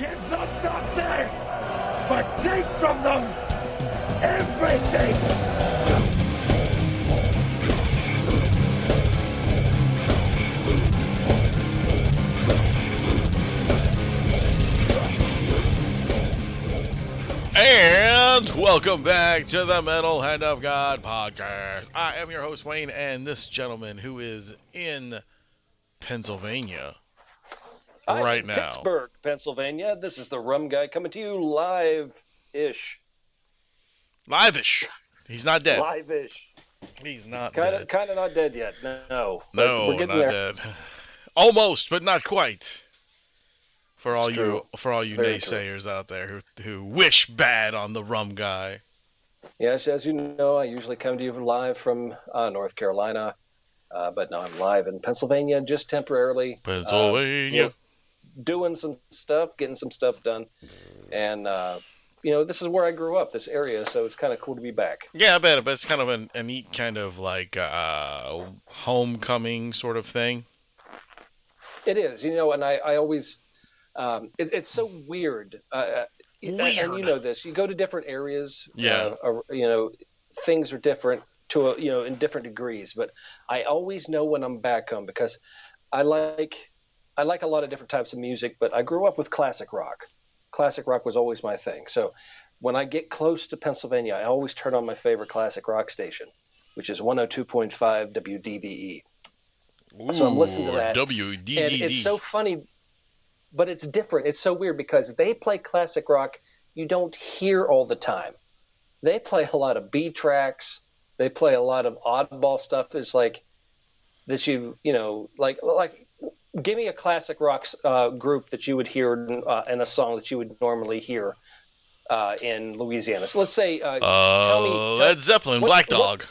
Give them nothing, but take from them everything. And welcome back to the Metal Hand of God podcast. I am your host, Wayne, and this gentleman who is in Pennsylvania right now. Pittsburgh, Pennsylvania. This is the Rum Guy coming to you live-ish. Live-ish. He's not dead. Live-ish. He's not dead. Kind of not dead yet. No. No, we're getting not there. dead. Almost, but not quite. For all you naysayers out there who wish bad on the Rum Guy. Yes, as you know, I usually come to you live from North Carolina, but now I'm live in Pennsylvania, just temporarily. Pennsylvania. Doing some stuff, getting some stuff done, and this is where I grew up, this area, so it's kind of cool to be back. Yeah, I bet, but it's kind of a neat kind of like homecoming sort of thing. It is, and I always. It's so weird. And you know this. You go to different areas. Yeah. Things are different in different degrees. But I always know when I'm back home because I like a lot of different types of music. But I grew up with classic rock. Classic rock was always my thing. So when I get close to Pennsylvania, I always turn on my favorite classic rock station, which is 102.5 WDVE. Ooh, so I'm listening to that. WDDD. And it's so funny. But it's different. It's so weird because they play classic rock you don't hear all the time. They play a lot of B tracks. They play a lot of oddball stuff. It's like that like give me a classic rock group that you would hear in a song that you would normally hear in Louisiana. So let's say tell me Led Zeppelin, Black Dog.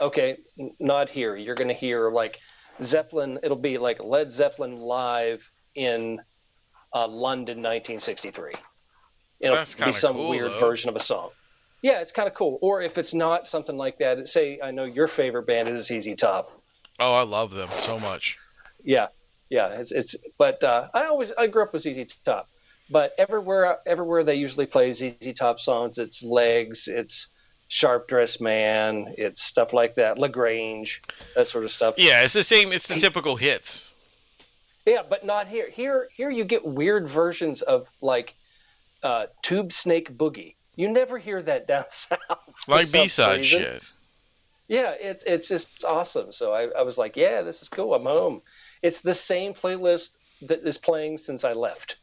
Okay, not here. You're going to hear like Zeppelin. It'll be like Led Zeppelin live in London, 1963. It'll be some cool, weird though. version of a song. Yeah, it's kind of cool. Or if it's not something like that, say I know your favorite band is ZZ Top. Oh, I love them so much. Yeah. It's. But I grew up with ZZ Top. But everywhere they usually play ZZ Top songs, it's Legs, it's Sharp Dressed Man, it's stuff like that, LaGrange, that sort of stuff. Yeah, it's the same. It's the typical hits. Yeah, but not here. Here you get weird versions of like Tube Snake Boogie. You never hear that down south. Like B-side shit. Yeah, it's just awesome. So I was like, yeah, this is cool. I'm home. It's the same playlist that is playing since I left,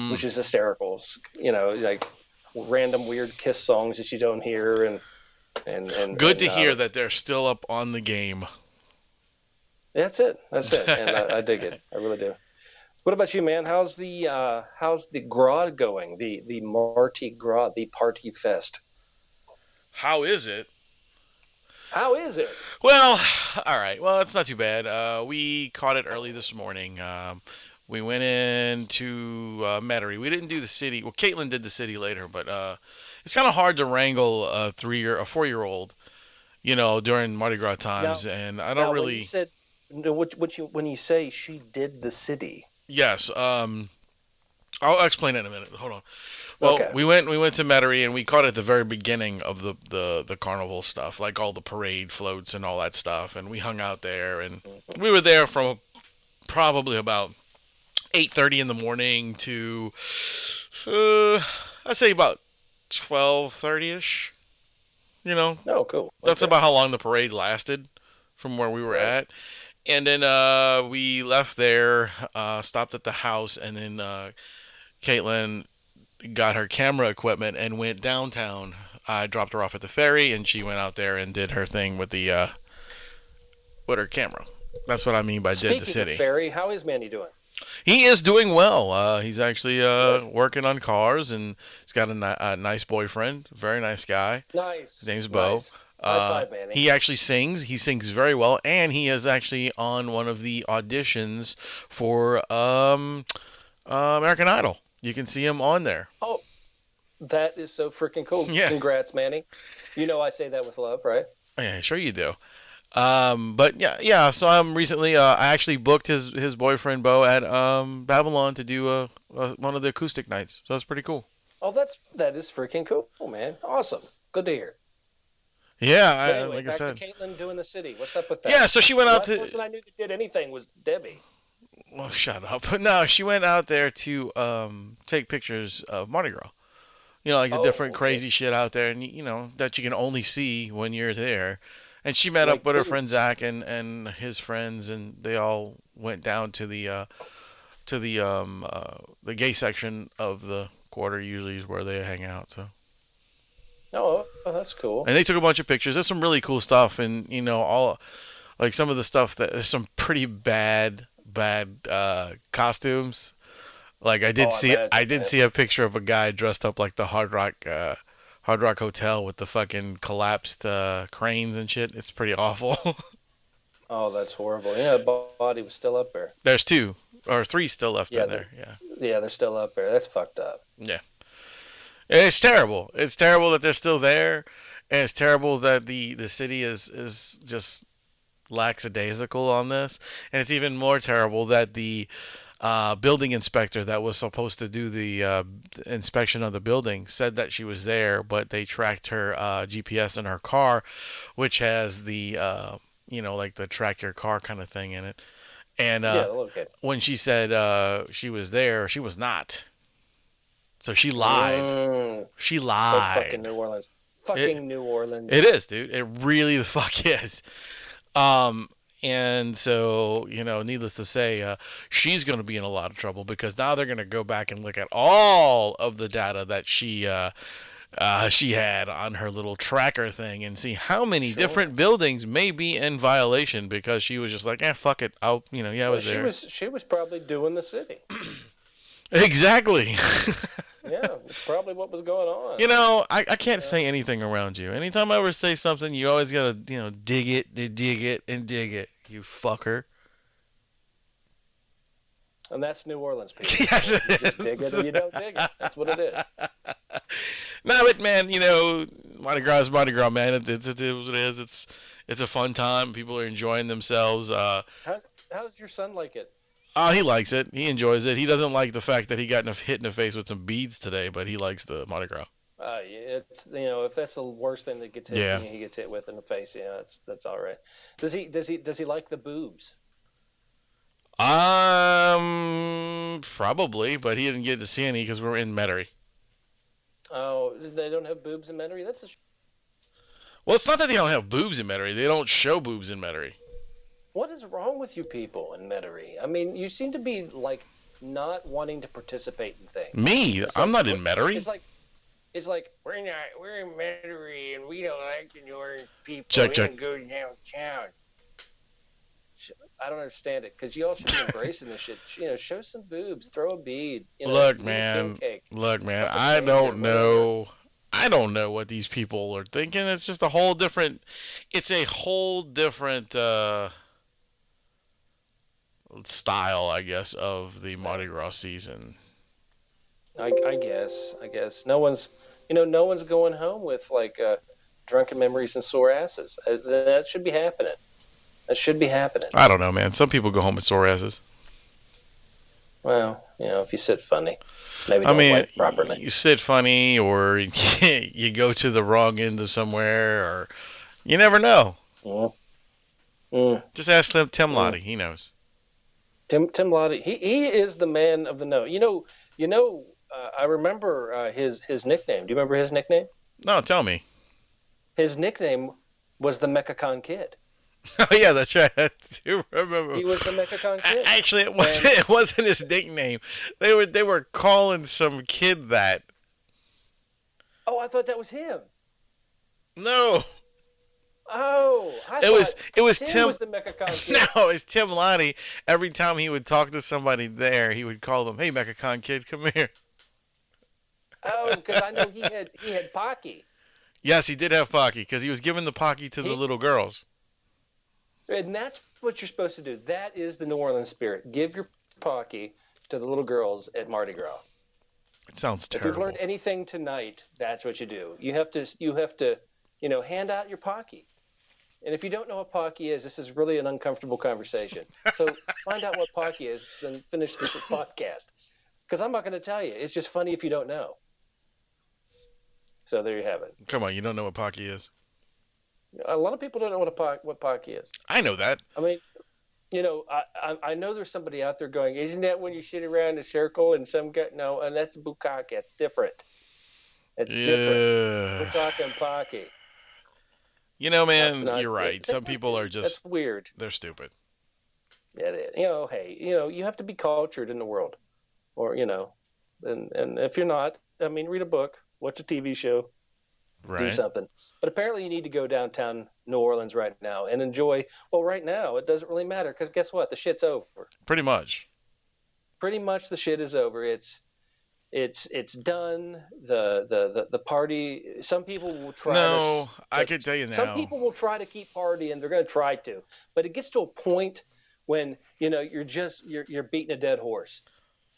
which is hysterical. Like random weird Kiss songs that you don't hear and good to hear that they're still up on the game. That's it. And I dig it. I really do. What about you, man? How's the Gras going? The Mardi Gras, the Party Fest. How is it? Well, all right. Well, it's not too bad. We caught it early this morning. We went into Metairie. We didn't do the city. Well, Caitlin did the city later, but it's kind of hard to wrangle a 4-year-old, during Mardi Gras times, and I don't really. When you said, when you say she did the city. Yes. I'll explain it in a minute. Hold on. Well, okay. we went to Metairie, and we caught it at the very beginning of the carnival stuff, like all the parade floats and all that stuff, and we hung out there, and we were there from probably about 8:30 in the morning to I'd say about 12:30ish. Oh, cool. That's about how long the parade lasted from where we were at. And then we left there, stopped at the house, and then Caitlin got her camera equipment and went downtown. I dropped her off at the ferry, and she went out there and did her thing with her camera. That's what I mean by did the city. Speaking of ferry, how is Manny doing? He is doing well. He's actually working on cars, and he's got a nice boyfriend, very nice guy. Nice. His name's Bo. Nice. High five, Manny. He actually sings. He sings very well, and he is actually on one of the auditions for American Idol. You can see him on there. Oh, that is so freaking cool. Yeah. Congrats, Manny. I say that with love, right? Yeah, sure you do. But yeah. So I'm recently, I actually booked his boyfriend Bo at Babylon to do one of the acoustic nights. So that's pretty cool. Oh, that is freaking cool, man. Awesome. Good to hear. Yeah, But anyway, like I back to said. Caitlin doing the city. What's up with Yeah, that? so she went The out last to. person I knew that did anything was Debbie. Well, shut up. But no, she went out there to take pictures of Mardi Gras. Like the Oh, different okay. crazy shit out there, and that you can only see when you're there. And she met up Like with her friend boobs. Zach and his friends, and they all went down to the gay section of the quarter. Usually is where they hang out. So. Oh, that's cool. And they took a bunch of pictures. There's some really cool stuff, and all like some of the stuff that there's some pretty bad costumes. Like Oh, I I imagine, did man. see a picture of a guy dressed up like the Hard Rock Hotel with the fucking collapsed cranes and shit. It's pretty awful. Oh, that's horrible. Yeah, body was still up there. There's two or three still left Yeah, in there. Yeah, they're still up there. That's fucked up. yeah. And it's terrible. It's terrible that they're still there, and it's terrible that the city is just lackadaisical on this, and it's even more terrible that the building inspector that was supposed to do the inspection of the building said that she was there, but they tracked her GPS in her car, which has the like the track your car kind of thing in it. And Yeah, okay. when she said she was there, she was not. So she lied. Mm, She so fucking lied. New Orleans. It Fucking New Orleans. it is, dude. It really the fuck is. Um, and so, needless to say, she's going to be in a lot of trouble because now they're going to go back and look at all of the data that she had on her little tracker thing and see how many Sure. different buildings may be in violation because she was just like, fuck it. I Well, was there. she was probably doing the city. Exactly. Yeah, it's probably what was going on. I can't say anything around you. Anytime I ever say something, you always gotta, dig it, and dig it, you fucker. And that's New Orleans, people. Yes, You it just is. dig it or you don't dig it. That's what it is. No, but man, Mardi Gras is Mardi Gras, man. It is what it is. It's a fun time. People are enjoying themselves. How does your son like it? He likes it. He enjoys it. He doesn't like the fact that he got hit in the face with some beads today, but he likes the Mardi Gras. Yeah, it's if that's the worst thing that gets hit, Yeah. he gets hit with in the face. Yeah, that's all right. Does he like the boobs? Probably, but he didn't get to see any because we're in Metairie. Oh, they don't have boobs in Metairie. Well, it's not that they don't have boobs in Metairie. They don't show boobs in Metairie. What is wrong with you people in Metairie? I mean, you seem to be like not wanting to participate in things. Me? I'm not in Metairie. It's like we're in Metairie and we don't like the Northern people. Check, We check. don't go downtown. I don't understand it because y'all should be embracing this shit. Show some boobs, throw a bead. Look, eat a man. king cake. Look, man. Fucking I taste don't it, know. I don't know what these people are thinking. It's just a whole different. It's a whole different style, I guess, of the Mardi Gras season. I guess no one's going home with like drunken memories and sore asses. That should be happening. That should be happening. I don't know, man. Some people go home with sore asses. Well, if you sit funny, maybe I don't mean, wipe properly. you sit funny, or you go to the wrong end of somewhere, or you never know. Mm. Mm. Just ask Tim Lottie. He knows. Tim Lottie, he is the man of the know. I remember his nickname. Do you remember his nickname? No, tell me. His nickname was the Mechacon Kid. Oh yeah, that's right. I do remember. He was the Mechacon Kid. Actually, it wasn't. It wasn't his nickname. They were calling some kid that. Oh, I thought that was him. No, Oh, it was Tim Tim. was the Mechacon Kid. No, it's Tim Lottie. Every time he would talk to somebody there, he would call them, "Hey, Mechacon kid, come here." Oh, because I know he had Pocky. Yes, he did have Pocky because he was giving the Pocky to the little girls. And that's what you're supposed to do. That is the New Orleans spirit. Give your Pocky to the little girls at Mardi Gras. It sounds If you've terrible. learned anything tonight, that's what you do. You have to hand out your Pocky. And if you don't know what Pocky is, this is really an uncomfortable conversation. So find out what Pocky is, then finish this podcast. Because I'm not going to tell you. It's just funny if you don't know. So there you have it. Come on, you don't know what Pocky is? A lot of people don't know what Pocky is. I know that. I mean, I know there's somebody out there going, isn't that when you sit around in a circle and some guy? No, and that's bukkake. It's different. It's different. We're talking Pocky. You know, man, you're right. Some people are just... That's weird. They're stupid. Yeah, hey, you have to be cultured in the world. Or, and if you're not, I mean, read a book, watch a TV show, do something. But apparently you need to go downtown New Orleans right now and enjoy. Well, right now, it doesn't really matter because guess what? The shit's over. Pretty much. Pretty much the shit is over. It's done. The party. Some people will try. No, I can tell you now. Some people will try to keep partying. They're going to try to, but it gets to a point when you're beating a dead horse.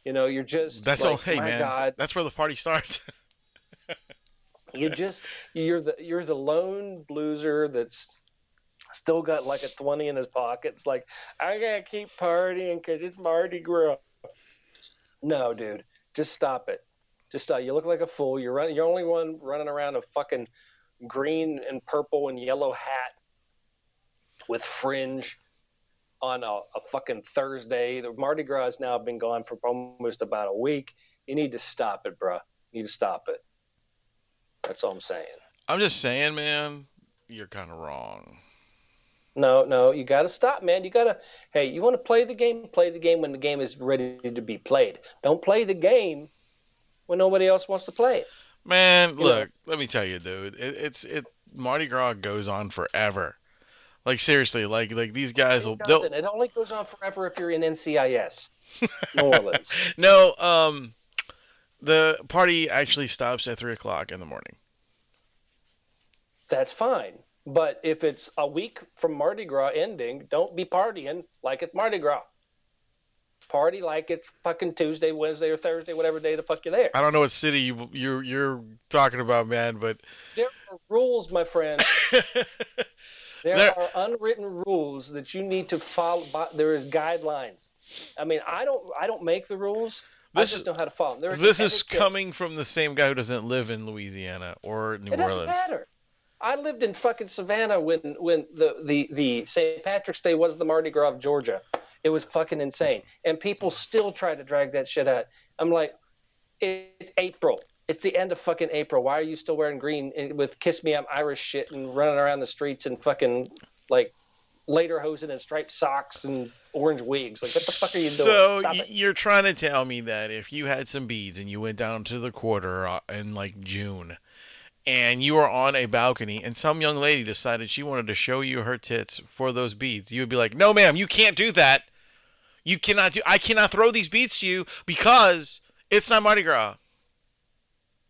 You're just. That's like, all. Hey, man. God. That's where the party starts. you're the lone blueser that's still got like a 20 in his pocket. It's like, I gotta keep partying because it's Mardi Gras. No, dude. Just stop it. Just stop. You look like a fool. You're only one running around a fucking green and purple and yellow hat with fringe on a fucking Thursday. The Mardi Gras has now been gone for almost about a week. You need to stop it, bro. You need to stop it. That's all I'm saying. I'm just saying, man, you're kind of wrong. No, you got to stop, man. Hey, you want to play the game when the game is ready to be played. Don't play the game when nobody else wants to play it. Man, look, let me tell you, dude. Mardi Gras goes on forever. Like, seriously, like these guys will... It only goes on forever if you're in NCIS. New Orleans. No, the party actually stops at 3 o'clock in the morning. That's fine. But if it's a week from Mardi Gras ending, don't be partying like it's Mardi Gras. Party like it's fucking Tuesday, Wednesday, or Thursday, whatever day the fuck you're there. I don't know what city you're talking about, man, but... There are rules, my friend. There are unwritten rules that you need to follow. There is guidelines. I mean, I don't make the rules. I just know how to follow them. This is coming from the same guy who doesn't live in Louisiana or New Orleans. It doesn't matter. I lived in fucking Savannah when the St. Patrick's Day was the Mardi Gras of Georgia. It was fucking insane. And people still try to drag that shit out. I'm like, it's April. It's the end of fucking April. Why are you still wearing green with Kiss Me I'm Irish shit and running around the streets and fucking like lederhosen and striped socks and orange wigs? Like, what the fuck are you doing? So you're trying to tell me that if you had some beads and you went down to the quarter in like June and you were on a balcony and some young lady decided she wanted to show you her tits for those beads, you would be like, no, ma'am, you can't do that. I cannot throw these beads to you because it's not Mardi Gras.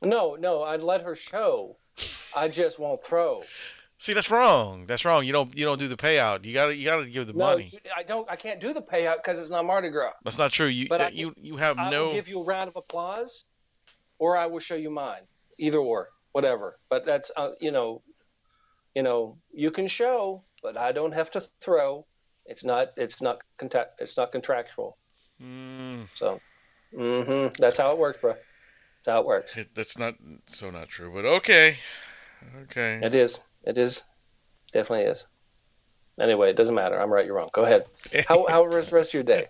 No, I'd let her show. I just won't throw. See, that's wrong. That's wrong. You don't do the payout. You gotta give the money. I can't do the payout because it's not Mardi Gras. That's not true. You have I will give you a round of applause, or I will show you mine. Either or, whatever. But that's you can show, but I don't have to throw. It's not contractual. So, that's how it works, bro. That's how it works. That's not true, but okay. It is. Definitely is. Anyway, it doesn't matter. I'm right, you're wrong. Go ahead. How was the rest of your day?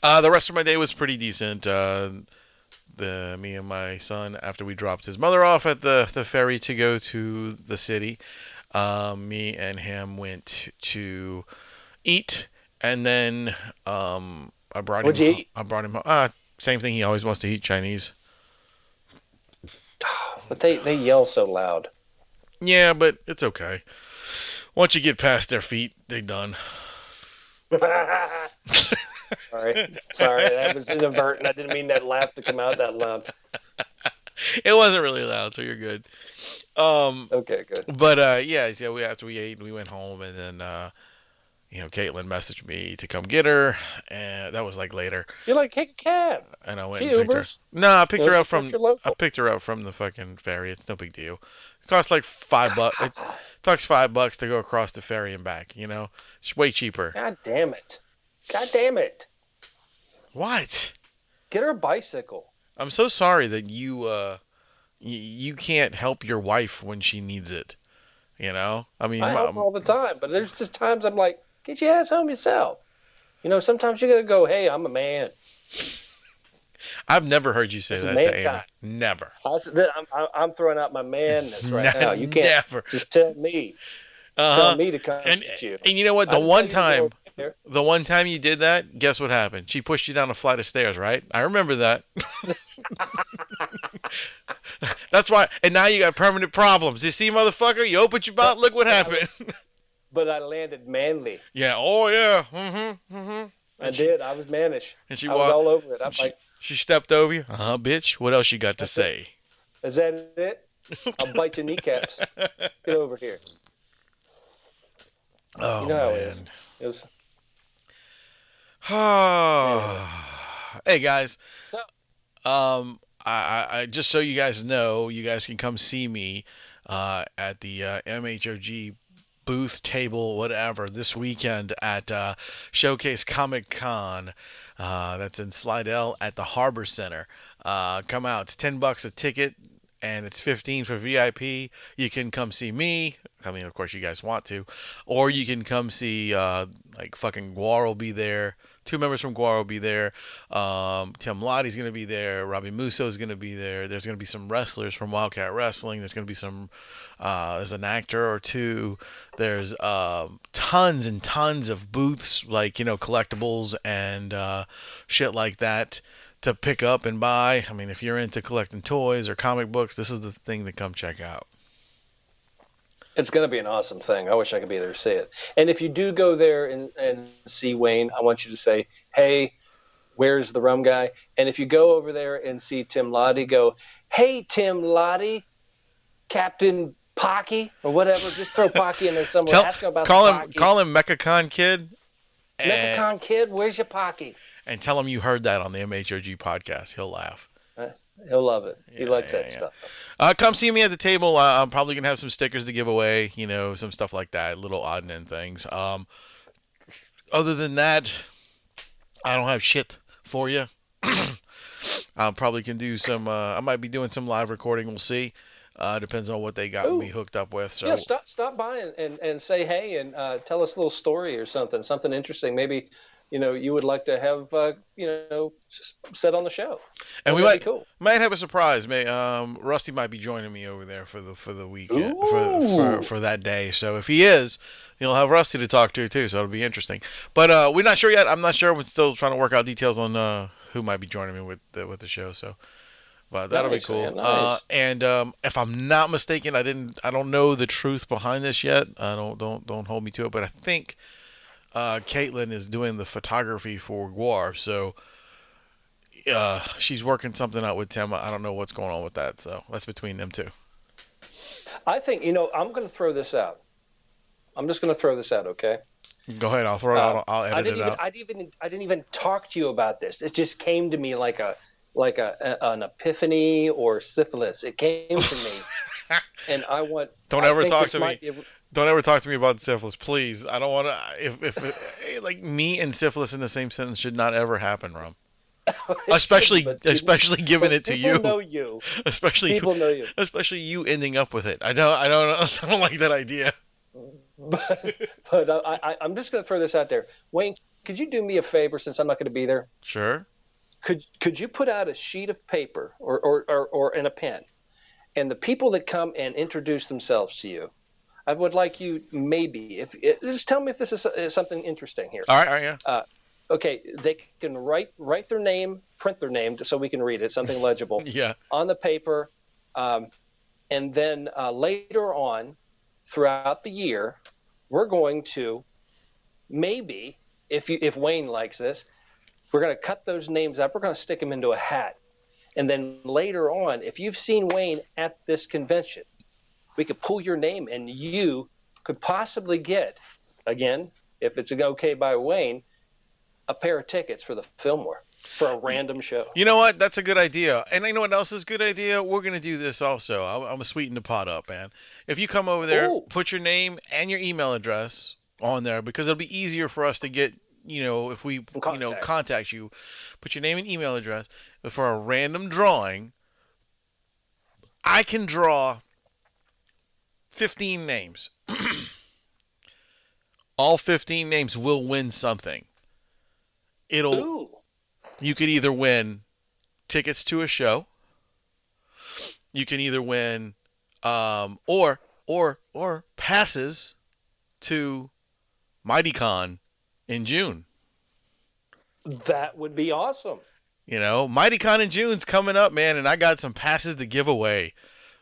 The rest of my day was pretty decent. Me and my son, after we dropped his mother off at the ferry to go to the city, me and him went to eat, and then I brought What'd you eat? I brought him same thing. He always wants to eat Chinese. But they yell so loud. Yeah, but it's okay. Once you get past their feet, they're done. Sorry, that was inadvertent. I didn't mean that laugh to come out that loud. It wasn't really loud, so you're good. Okay, good. But after we ate, we went home, and then Caitlin messaged me to come get her, and that was like later. You're like, take a cab. And I went she and picked Ubers? her. No, I picked her up from the fucking ferry. It's no big deal. Costs like $5. It costs $5 to go across the ferry and back. You know, it's way cheaper. God damn it! God damn it! What? Get her a bicycle. I'm so sorry that you can't help your wife when she needs it. You know, I mean, I help her all the time, but there's just times I'm like, get your ass home yourself. You know, sometimes you gotta go, hey, I'm a man. I've never heard you say This is that man to Amy. time. Never. I'm throwing out my manness right now. You can't Never. just tell me. Tell me to come at you. And you know what? The one time you did that, guess what happened? She pushed you down a flight of stairs, right? I remember that. That's why. And now you got permanent problems. You see, motherfucker? You opened your mouth. Look what happened. But I landed manly. Yeah. Oh yeah. Mm-hmm. I did. I was mannish. And I was all over it. I'm like, she stepped over you. Bitch. What else you got to say? Is that it? I'll bite your kneecaps. Get over here. Oh, you know how man. it was. Hey guys. So, I just so you guys know, you guys can come see me at the MHOG booth, table, whatever, this weekend at Showcase Comic Con. That's in Slidell at the Harbor Center. Come out. It's $10 a ticket, and it's $15 for VIP. You can come see me. I mean, of course, you guys want to. Or you can come see, like, fucking Guar will be there. 2 members from Guar will be there. Tim Lottie's going to be there. Robbie Musso's going to be there. There's going to be some wrestlers from Wildcat Wrestling. There's going to be some, there's an actor or two. There's tons and tons of booths, like, you know, collectibles and shit like that to pick up and buy. I mean, if you're into collecting toys or comic books, this is the thing to come check out. it's going to be an awesome thing. I wish I could be there to see it. And if you do go there and see Wayne, I want you to say, hey, where's the Rum Guy? And if you go over there and see Tim Lottie, go, hey, Tim Lottie, Captain Pocky, or whatever. Just throw Pocky in there somewhere. Ask him about Pocky. Call him Mechacon Kid. Mechacon Kid, where's your Pocky? And tell him you heard that on the MHOG podcast. He'll laugh. He'll love it. He likes that stuff. Come see me at the table. I'm probably going to have some stickers to give away, you know, some stuff like that, little odd end things. Other than that, I don't have shit for you. I probably can do some, I might be doing some live recording. We'll see. Depends on what they got me hooked up with. So yeah, stop by and say hey and tell us a little story or something interesting. Maybe, you know, you would like to have, you know, said on the show. And we might have a surprise. Rusty might be joining me over there for the weekend for that day. So if he is, you'll have Rusty to talk to too. So it'll be interesting. But we're not sure yet. I'm not sure. We're still trying to work out details on who might be joining me with the show. So. But that'll be cool. Nice. And if I'm not mistaken, I don't know the truth behind this yet. Don't hold me to it. But I think Caitlin is doing the photography for Guar, so she's working something out with Tim. I don't know what's going on with that. So that's between them two. I think, you know, I'm going to throw this out. I'm just going to throw this out, okay? Go ahead. I'll throw it out. I'll edit it out. I didn't even talk to you about this. It just came to me like an epiphany or syphilis. It came to me, and I want. Don't ever talk to me. Don't ever talk to me about syphilis, please. I don't want to. If like me and syphilis in the same sentence should not ever happen, Rum. Especially giving it to you. People know you. People know you. Especially you ending up with it. I don't like that idea. But I'm just going to throw this out there. Wayne, could you do me a favor since I'm not going to be there? Sure. Could you put out a sheet of paper or in a pen, and the people that come and introduce themselves to you, I would like you just tell me if this is something interesting here. All right, yeah. Okay, they can write their name, print their name so we can read it, something legible. Yeah. On the paper, and then later on, throughout the year, we're going to maybe, if Wayne likes this. We're going to cut those names up. We're going to stick them into a hat. And then later on, if you've seen Wayne at this convention, we could pull your name and you could possibly get, again, if it's okay by Wayne, a pair of tickets for the Fillmore. for a random show. You know what? That's a good idea. And you know what else is a good idea? We're going to do this also. I'm going to sweeten the pot up, man. If you come over there, put your name and your email address on there, because it'll be easier for us to get, if we, contact you. Put your name and email address. But for a random drawing, I can draw 15 names. All 15 names will win something. You could either win tickets to a show. You can either win or passes to MightyCon in June. That would be awesome. MightyCon in June's coming up, man, and I got some passes to give away.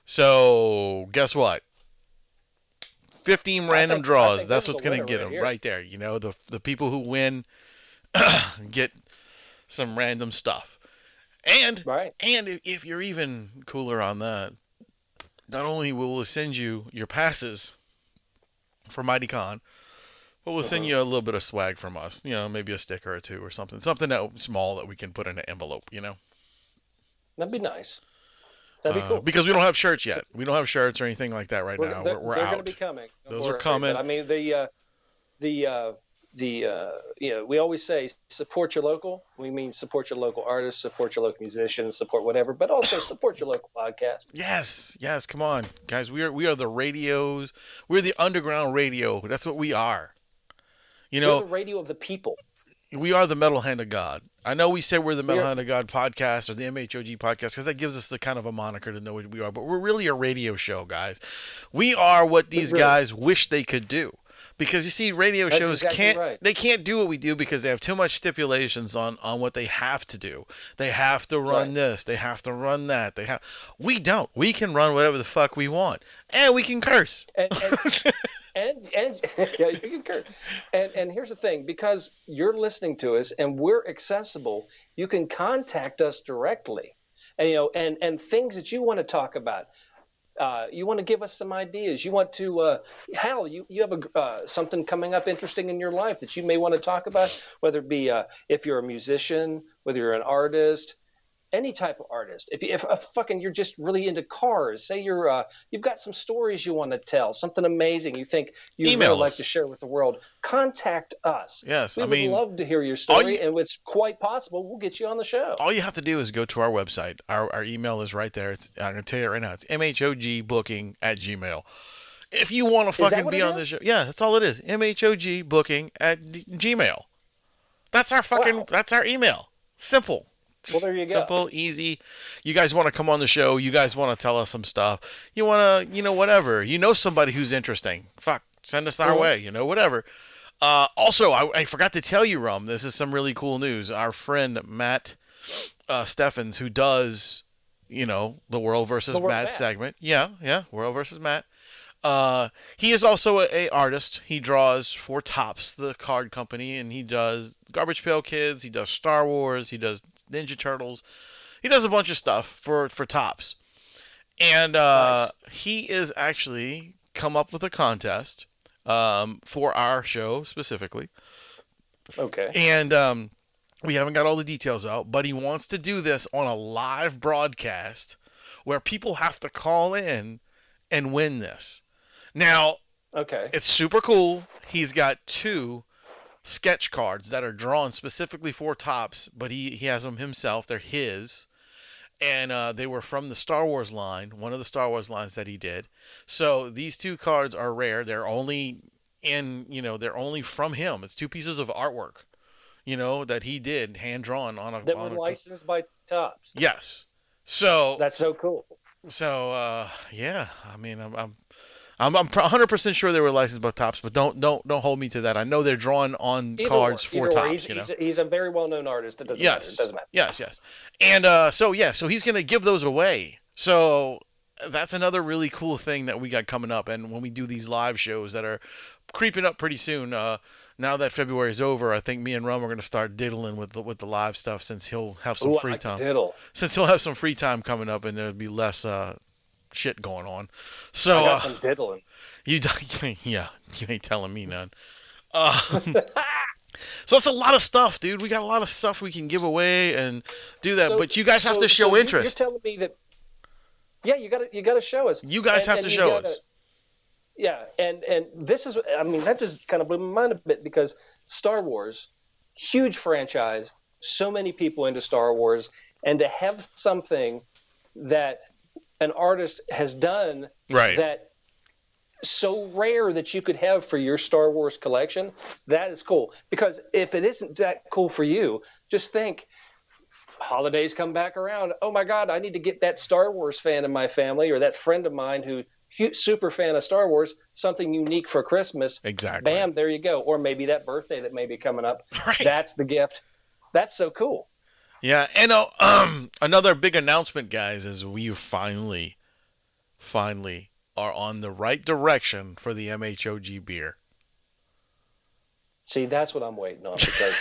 So, guess what? 15 random draws. That's what's going to get them right there. The people who win get some random stuff. And if you're even cooler on that, not only will we send you your passes for MightyCon, but we'll send you a little bit of swag from us. Maybe a sticker or two or something. Something small that we can put in an envelope, That'd be nice. That'd be cool. Because we don't have shirts yet. We don't have shirts or anything like that right now. We're out. They're going to be coming. Those are coming. I mean, we always say support your local. We mean support your local artists, support your local musicians, support whatever, but also support your local podcast. Yes, come on, guys. We are the radios. We're the underground radio. That's what we are. We're the radio of the people. We are the Metal Hand of God. I know we say we're the Metal Hand of God podcast or the MHOG podcast because that gives us the kind of a moniker to know what we are, but we're really a radio show, guys. We are what these guys wish they could do. Because you see, radio shows can't do what we do because they have too much stipulations on what they have to do. They have to run this. They have to run that. We don't. We can run whatever the fuck we want, and we can curse. And yeah, you can curse. And here's the thing: because you're listening to us and we're accessible, you can contact us directly, and things that you want to talk about. You want to give us some ideas. You want to, you have something coming up interesting in your life that you may want to talk about, whether it be if you're a musician, whether you're an artist, any type of artist. If you're just really into cars, say you've got some stories you want to tell, something amazing you think you'd really like to share with the world, contact us. Yes, we would love to hear your story, and it's quite possible we'll get you on the show. All you have to do is go to our website. Our email is right there. I'm going to tell you right now. It's mhogbooking@gmail. If you want to fucking be on the show, that's all it is. mhogbooking@gmail. That's our that's our email. Simple. Well, there you go. Simple, easy. You guys want to come on the show. You guys want to tell us some stuff. You want to, whatever. Somebody who's interesting. Fuck, send us our way, whatever. Also, I forgot to tell you, Rum, this is some really cool news. Our friend Matt Steffens, who does, the World versus Matt segment. Yeah, World versus Matt. He is also a artist. He draws for Topps, the card company, and he does Garbage Pail Kids. He does Star Wars. He does Ninja Turtles. He does a bunch of stuff for Topps. And nice. He is actually come up with a contest for our show specifically. Okay. And we haven't got all the details out, but he wants to do this on a live broadcast where people have to call in and win this. Now, it's super cool. He's got 2 sketch cards that are drawn specifically for Topps, but he has them himself. They're his. And they were from the Star Wars line, one of the Star Wars lines that he did. So these 2 cards are rare. They're only they're only from him. It's 2 pieces of artwork, that he did, hand-drawn on a... That were licensed by Topps. Yes. So... That's so cool. So, yeah, I mean, I'm 100% sure they were licensed by Topps, but don't hold me to that. I know they're drawn on cards for Topps. He's a very well-known artist. It doesn't matter. It doesn't matter. Yes. And so he's going to give those away. So that's another really cool thing that we got coming up. And when we do these live shows that are creeping up pretty soon, now that February is over, I think me and Rum are going to start diddling with the live stuff since he'll have some free time. Since he'll have some free time coming up, and there'll be less shit going on. So I got some diddling. You ain't telling me none. So it's a lot of stuff, dude. We got a lot of stuff we can give away and do that, but you guys have to show interest. You're telling me that, yeah, you gotta show us. You guys have to show us. Yeah, and this is, I mean, that just kind of blew my mind a bit because Star Wars, huge franchise, so many people into Star Wars, and to have something that an artist has done that so rare that you could have for your Star Wars collection, that is cool. Because if it isn't that cool for you, just think, holidays come back around. Oh my God, I need to get that Star Wars fan in my family or that friend of mine who super fan of Star Wars, something unique for Christmas. Exactly. Bam, there you go. Or maybe that birthday that may be coming up. Right. That's the gift. That's so cool. Yeah, and another big announcement, guys, is we finally are on the right direction for the MHOG beer. See, that's what I'm waiting on because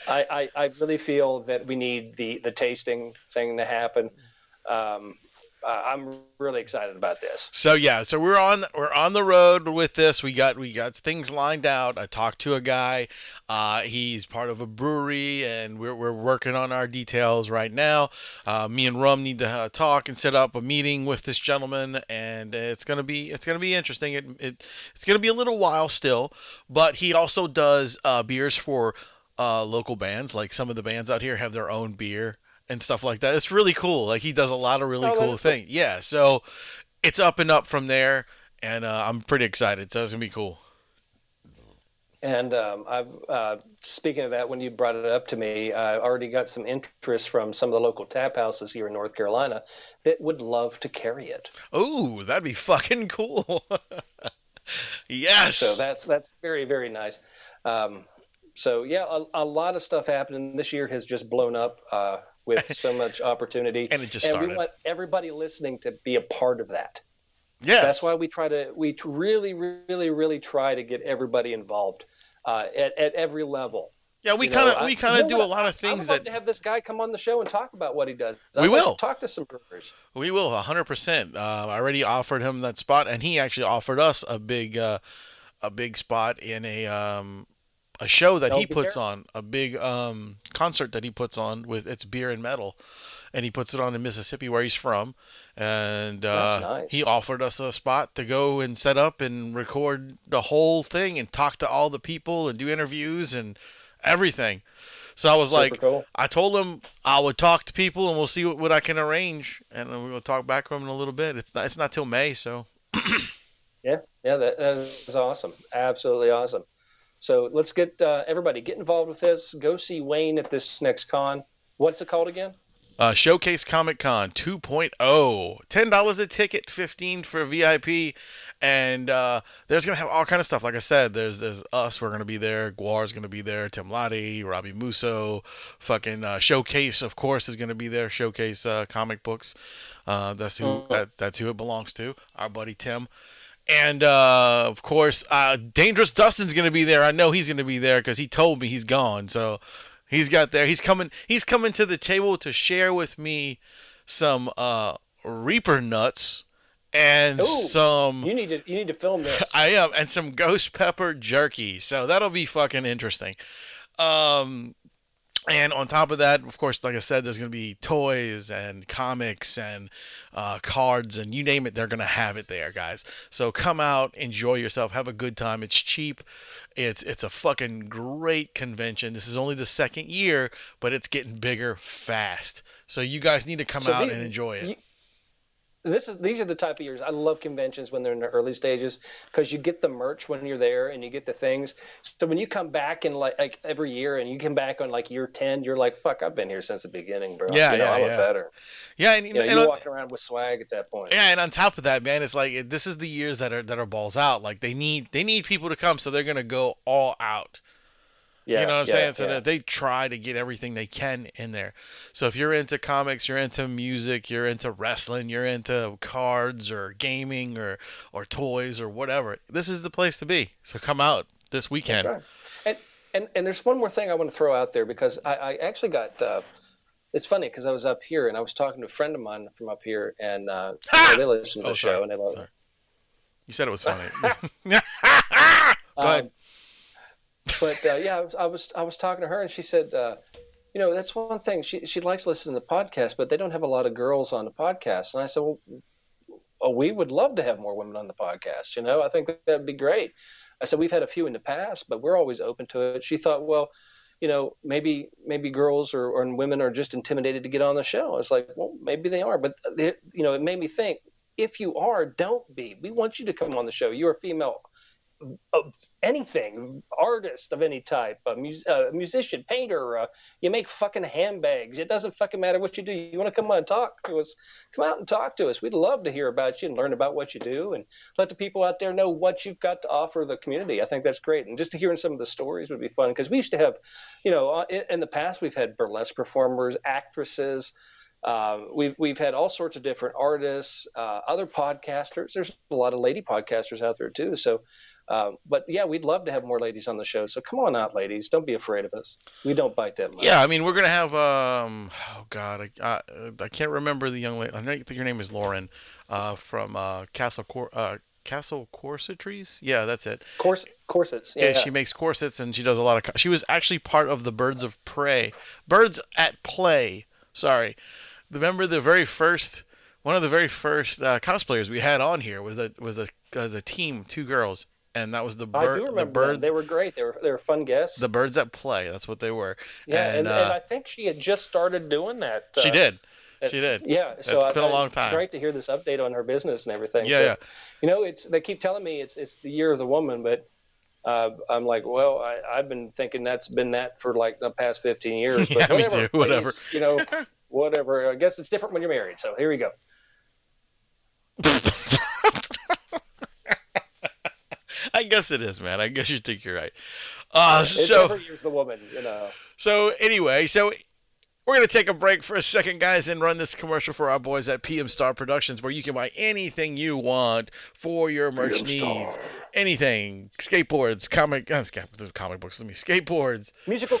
I really feel that we need the tasting thing to happen. I'm really excited about this. So yeah, so we're on the road with this. We got things lined out. I talked to a guy. He's part of a brewery, and we're working on our details right now. Me and Rum need to talk and set up a meeting with this gentleman, and it's gonna be interesting. It's gonna be a little while still, but he also does beers for local bands. Like some of the bands out here have their own beer and stuff like that. It's really cool. Like he does a lot of really cool things. Yeah, so it's up and up from there, and I'm pretty excited. So it's gonna be cool. And I've speaking of that, when you brought it up to me, I already got some interest from some of the local tap houses here in North Carolina that would love to carry it. Oh, that'd be fucking cool. Yes. So that's very, very nice. So yeah, a lot of stuff happening. This year has just blown up with so much opportunity. And it just started. And we want everybody listening to be a part of that. Yes. That's why we really, really, really try to get everybody involved at every level. Yeah, we kind of do a lot of things. I would love to have this guy come on the show and talk about what he does. We will talk to some brewers. We will 100%. I already offered him that spot, and he actually offered us a big spot in a show that he puts on, a big concert that he puts on with It's Beer and Metal, and he puts it on in Mississippi where he's from, and that's nice. He offered us a spot to go and set up and record the whole thing and talk to all the people and do interviews and everything. So I was super cool. I told him I would talk to people and we'll see what I can arrange, and then we'll talk back to him in a little bit. It's not till May, so. yeah, that is awesome, absolutely awesome. So let's get everybody get involved with this. Go see Wayne at this next con. What's it called again? Showcase Comic Con 2.0. $10 a ticket, $15 for VIP, and there's gonna have all kind of stuff. Like I said, there's us. We're gonna be there. Guar's gonna be there. Tim Lottie, Robbie Musso, fucking Showcase, of course, is gonna be there. Showcase comic books. That's who it belongs to. Our buddy Tim. And, of course, Dangerous Dustin's going to be there. I know he's going to be there because he told me he's gone. So he's got there. He's coming to the table to share with me some Reaper nuts and some... You need to film this. I am. And some ghost pepper jerky. So that'll be fucking interesting. And on top of that, of course, like I said, there's going to be toys and comics and cards and you name it, they're going to have it there, guys. So come out, enjoy yourself, have a good time. It's cheap. It's a fucking great convention. This is only the second year, but it's getting bigger fast. So you guys need to come out and enjoy it. These are the type of years I love conventions when they're in the early stages because you get the merch when you're there and you get the things. So when you come back in like every year and you come back on like year 10, you're like, fuck, I've been here since the beginning, bro. I look better. Yeah, and you're walking around with swag at that point. Yeah, and on top of that, man, it's like this is the years that are balls out. Like they need people to come, so they're gonna go all out. Yeah, you know what I'm saying? So that they try to get everything they can in there. So if you're into comics, you're into music, you're into wrestling, you're into cards or gaming or toys or whatever, this is the place to be. So come out this weekend. That's right. And there's one more thing I want to throw out there because I actually got it's funny because I was up here and I was talking to a friend of mine from up here and they listened to the show and they love it. You said it was funny. Go ahead. But yeah, I was talking to her, and she said, that's one thing. She likes listening to podcasts, but they don't have a lot of girls on the podcast. And I said, well, we would love to have more women on the podcast. I think that'd be great. I said, we've had a few in the past, but we're always open to it. She thought, well, maybe girls or women are just intimidated to get on the show. I was like, well, maybe they are, but it made me think, if you are, don't be. We want you to come on the show. You're a female of anything, artist of any type, a musician, painter, you make fucking handbags. It doesn't fucking matter what you do. You want to come on and talk to us, come out and talk to us. We'd love to hear about you and learn about what you do and let the people out there know what you've got to offer the community. I think that's great. And just to hear some of the stories would be fun, because we used to have, in the past, we've had burlesque performers, actresses. We've had all sorts of different artists, other podcasters. There's a lot of lady podcasters out there too. So, but yeah, we'd love to have more ladies on the show. So come on out, ladies. Don't be afraid of us. We don't bite that much. Yeah, I mean, we're gonna have oh God, I can't remember the young lady. I think your name is Lauren, from Castle Corsetries. Yeah, that's it. Corsets. Yeah, she makes corsets, and she does a lot of. She was actually part of the Birds at Play. Sorry, remember one of the very first cosplayers we had on here was a team, 2 girls. And that was the Birds. They were great. They were fun guests. The Birds at Play. That's what they were. Yeah, and I think she had just started doing that. She did. Yeah, so it's been a long time. It's great to hear this update on her business and everything. Yeah, yeah. They keep telling me it's the year of the woman, but I'm like, well, I've been thinking that's been that for like the past 15 years. But yeah, me too. Whatever. Whatever. I guess it's different when you're married. So here we go. I guess it is, man. I guess you think you're right. Every year's the woman, So anyway, we're going to take a break for a second, guys, and run this commercial for our boys at pmstarproductions, where you can buy anything you want for your merch needs. Anything. Skateboards, comic books, skateboards. Musical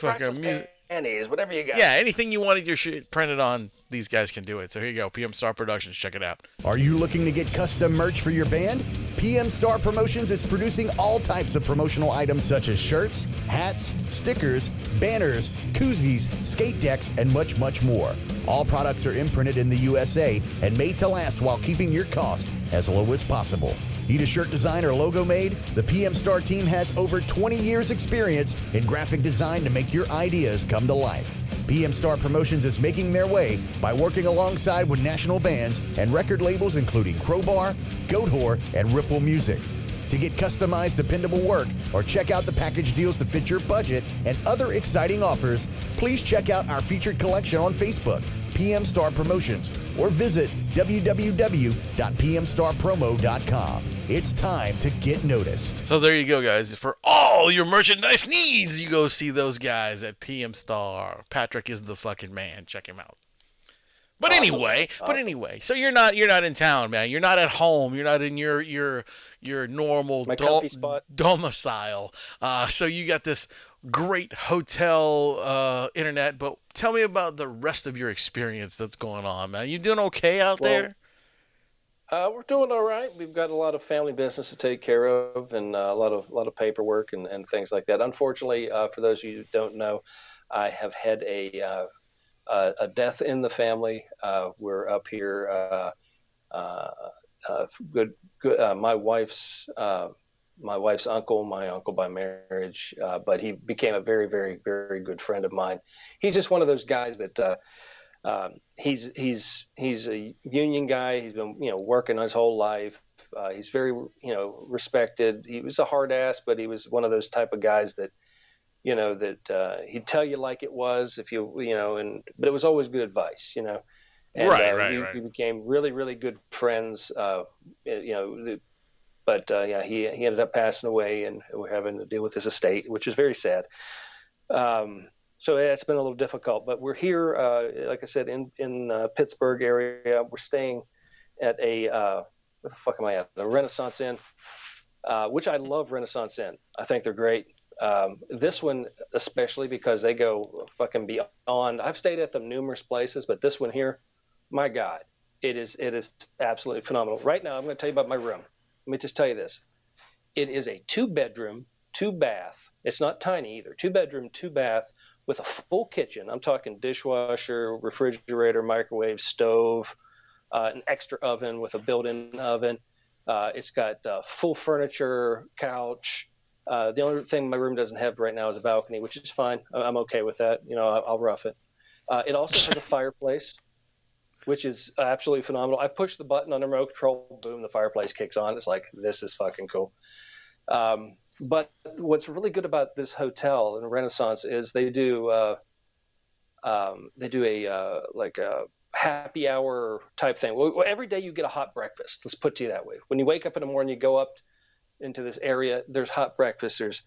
panties, whatever you got. Yeah, anything you wanted your shit printed on, these guys can do it. So here you go, PM Star Productions. Check it out. Are you looking to get custom merch for your band? PM Star Promotions is producing all types of promotional items such as shirts, hats, stickers, banners, koozies, skate decks, and much, much more. All products are imprinted in the USA and made to last while keeping your cost as low as possible. Need a shirt design or logo made? The PM Star team has over 20 years experience in graphic design to make your ideas come to life. PM Star Promotions is making their way by working alongside with national bands and record labels including Crowbar, Goat Whore, and Ripple Music. To get customized, dependable work or check out the package deals that fit your budget and other exciting offers, please check out our featured collection on Facebook, PM Star Promotions, or visit www.pmstarpromo.com. It's time to get noticed. So there you go, guys. For all your merchandise needs, you go see those guys at PM Star. Patrick is the fucking man. Check him out. But anyway, so you're not in town, man. You're not at home. You're not in your normal domicile. So you got this great hotel internet. But tell me about the rest of your experience that's going on, man. You doing okay out there? We're doing all right. We've got a lot of family business to take care of, and a lot of paperwork and things like that. Unfortunately, for those of you who don't know, I have had a death in the family. We're up here. My wife's uncle, my uncle by marriage, but he became a very, very, very good friend of mine. He's just one of those guys that he's a union guy. He's been working his whole life. He's very respected. He was a hard ass, but he was one of those type of guys that he'd tell you like it was but it was always good advice, And, we became really, really good friends, but he ended up passing away, and we're having to deal with his estate, which is very sad. So it's been a little difficult, but we're here, like I said, in Pittsburgh area. We're staying at where the fuck am I at? The Renaissance Inn, which I love Renaissance Inn. I think they're great. This one especially because they go fucking beyond. I've stayed at them numerous places, but this one here, my God, it is absolutely phenomenal. Right now, I'm going to tell you about my room. Let me just tell you this. It is a 2-bedroom, 2-bath, It's not tiny either. 2-bedroom, 2-bath with a full kitchen. I'm talking dishwasher, refrigerator, microwave, stove, an extra oven with a built-in oven. It's got full furniture, couch. The only thing my room doesn't have right now is a balcony, which is fine. I'm okay with that. I'll rough it. It also has a fireplace, which is absolutely phenomenal. I push the button on the remote control, boom, the fireplace kicks on. It's like, this is fucking cool. But what's really good about this hotel in Renaissance is they do a happy hour type thing. Well, every day you get a hot breakfast. Let's put it to you that way. When you wake up in the morning, you go up into this area. There's hot breakfast. There's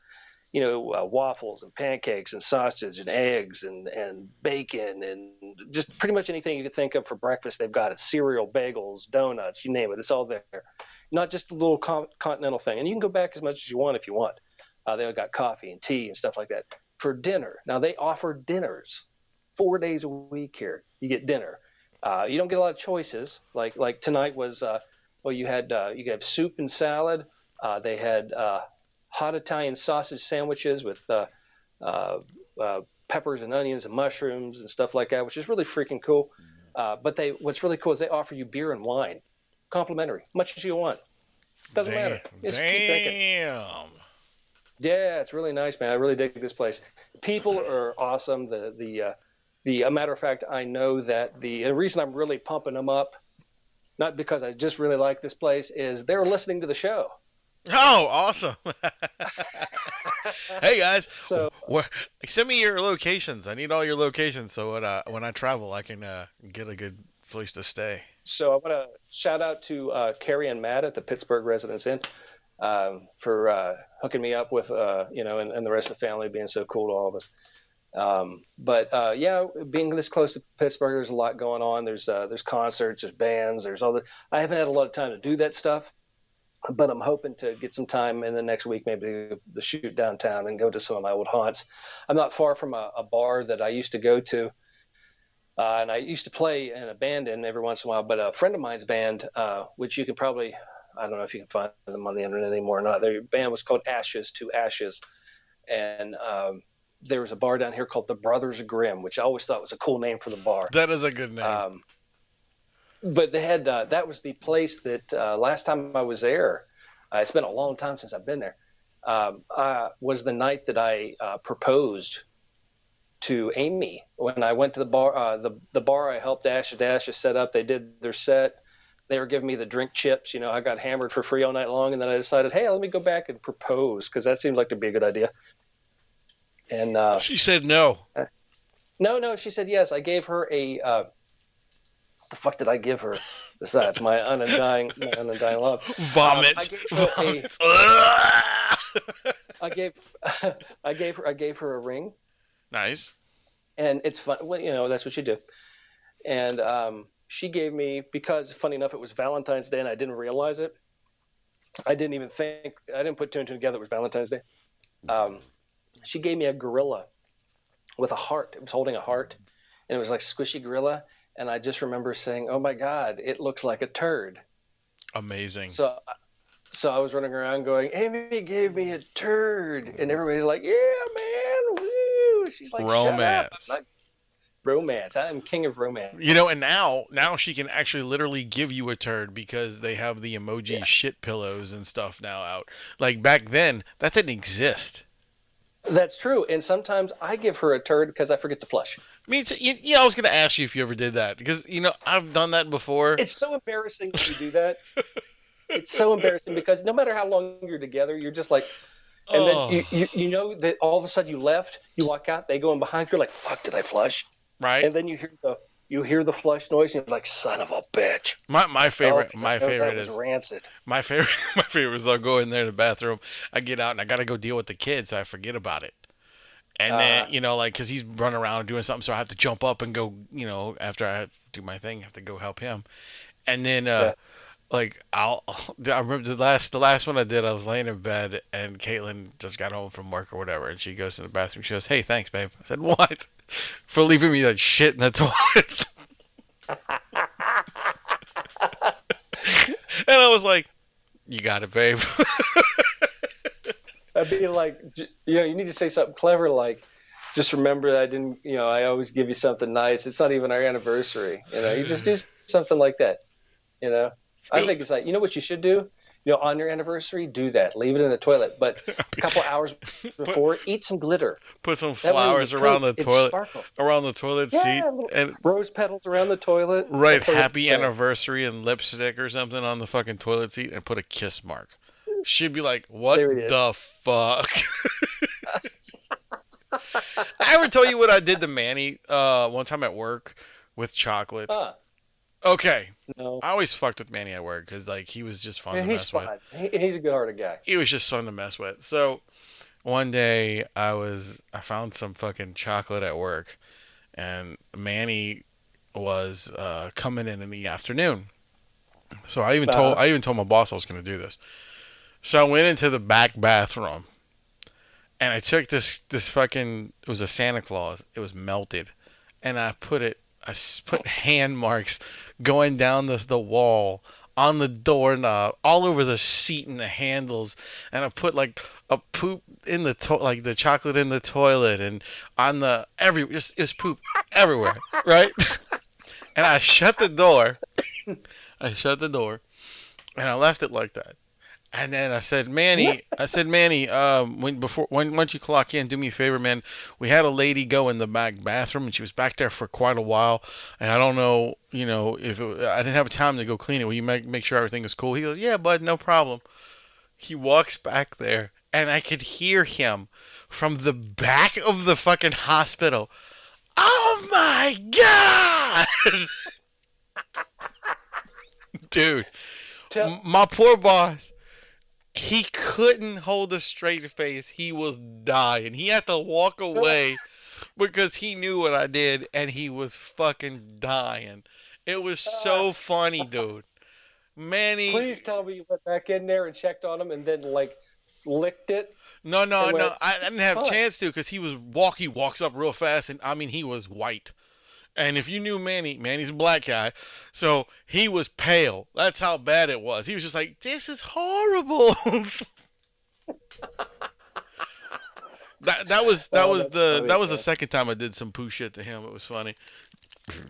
waffles and pancakes and sausage and eggs and bacon and just pretty much anything you could think of for breakfast. They've got it. Cereal, bagels, donuts, you name it. It's all there. Not just a little continental thing. And you can go back as much as you want if you want. They've got coffee and tea and stuff like that. For dinner, now they offer dinners 4 days a week here. You get dinner. You don't get a lot of choices. Like tonight was, you could have soup and salad. They had hot Italian sausage sandwiches with peppers and onions and mushrooms and stuff like that, which is really freaking cool. But what's really cool is they offer you beer and wine, complimentary, much as you want. Doesn't matter. Just keep drinking. Yeah, it's really nice, man. I really dig this place. People are awesome. The matter of fact, I know that the reason I'm really pumping them up, not because I just really like this place, is they're listening to the show. Oh, awesome. Hey, guys. So send me your locations. I need all your locations so when I travel, I can get a good place to stay. So I want to shout out to Carrie and Matt at the Pittsburgh Residence Inn for hooking me up with, and the rest of the family being so cool to all of us. Being this close to Pittsburgh, there's a lot going on. There's concerts, there's bands, there's all the. I haven't had a lot of time to do that stuff, but I'm hoping to get some time in the next week, maybe to shoot downtown and go to some of my old haunts. I'm not far from a bar that I used to go to, and I used to play in a band in every once in a while. But a friend of mine's band, which you can probably, I don't know if you can find them on the internet anymore or not. Their band was called Ashes to Ashes, and there was a bar down here called the Brothers Grimm, which I always thought was a cool name for the bar. That is a good name. But they had that was the place that last time I was there, it's been a long time since I've been there, was the night that I proposed to Amy. When I went to the bar, the bar I helped Ashes to Ashes set up, they did their set. They were giving me the drink chips. I got hammered for free all night long, and then I decided, hey, let me go back and propose, because that seemed like to be a good idea. And she said no. No, she said yes. I gave her a the fuck did I give her besides my undying love? Vomit. I gave her a ring. Nice. And it's fun. Well, that's what you do. And she gave me, because funny enough, it was Valentine's Day and I didn't realize it. I didn't put two and two together. It was Valentine's Day. She gave me a gorilla with a heart. It was holding a heart, and it was like squishy gorilla. And I just remember saying, "Oh my God, it looks like a turd." Amazing. So I was running around going, "Amy gave me a turd," and everybody's like, "Yeah, man, woo!" She's like, romance. "Shut up." Romance. I'm king of romance. And now she can actually literally give you a turd, because they have the emoji shit pillows and stuff now out. Like back then, that didn't exist. That's true. And sometimes I give her a turd because I forget to flush. I mean, I was going to ask you if you ever did that, because, I've done that before. It's so embarrassing when you do that. It's so embarrassing because no matter how long you're together, you're just like, and then you know that all of a sudden you left, you walk out, they go in behind, you're like, fuck, did I flush? Right. And then you hear the flush noise, and you're like, son of a bitch. My favorite is rancid. My favorite is I'll go in there in the bathroom, I get out and I got to go deal with the kids, so I forget about it. And then, because he's running around doing something, so I have to jump up and go, after I do my thing, I have to go help him. And then, I remember the last one I did, I was laying in bed, and Caitlin just got home from work or whatever, and she goes to the bathroom, she goes, "Hey, thanks, babe." I said, "What?" "For leaving me that shit in the toilet." And I was like, "You got it, babe." I'd be like, you need to say something clever like, just remember that I didn't, I always give you something nice. It's not even our anniversary. You just do something like that. I think it's like, what you should do? On your anniversary, do that. Leave it in the toilet. But a couple hours before, eat some glitter. Put some flowers around the toilet seat, and rose petals around the toilet. Write happy anniversary and lipstick or something on the fucking toilet seat, and put a kiss mark. She'd be like, "What the fuck?" I ever tell you what I did to Manny one time at work with chocolate? Okay. No. I always fucked with Manny at work because he was just fun to mess with. He's a good-hearted guy. He was just fun to mess with. So one day I found some fucking chocolate at work, and Manny was coming in the afternoon. So I even told my boss I was going to do this. So I went into the back bathroom, and I took this fucking, it was a Santa Claus. It was melted, and I put hand marks going down the wall, on the doorknob, all over the seat and the handles, and I put a poop in the the chocolate in the toilet, and on it was poop everywhere, right? And I shut the door. And I left it like that. And then I said, Manny, once you clock in, do me a favor, man. We had a lady go in the back bathroom, and she was back there for quite a while. And I don't know, if I didn't have time to go clean it. Will you make sure everything is cool? He goes, yeah, bud, no problem. He walks back there, and I could hear him from the back of the fucking hospital. Oh my God! Dude, my poor boss. He couldn't hold a straight face. He was dying. He had to walk away because he knew what I did, and he was fucking dying. It was so funny, dude. Manny. Please tell me you went back in there and checked on him and then licked it. No. I didn't have a chance to because he walks up real fast, and he was white. And if you knew Manny's a black guy, so he was pale. That's how bad it was. He was just like, this is horrible. that was the second time I did some poo shit to him. It was funny.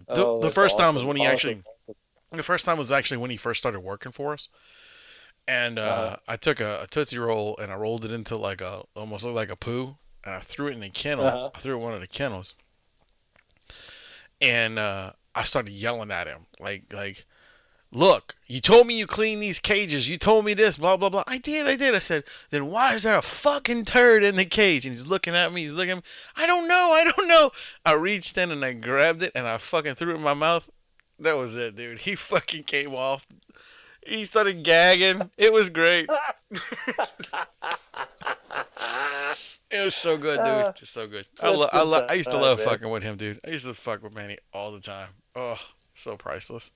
The first time was when the first time was actually when he first started working for us. And I took a Tootsie Roll and I rolled it into almost looked like a poo, and I threw it in a kennel. I threw it in one of the kennels. And I started yelling at him, like, look, you told me you cleaned these cages. You told me this, blah, blah, blah. I did. I said, then why is there a fucking turd in the cage? And he's looking at me. I don't know. I reached in and I grabbed it and I fucking threw it in my mouth. That was it, dude. He fucking came off. He started gagging. It was great. It was so good, dude. Just so good. I used to love fucking with him, dude. I used to fuck with Manny all the time. Oh, so priceless.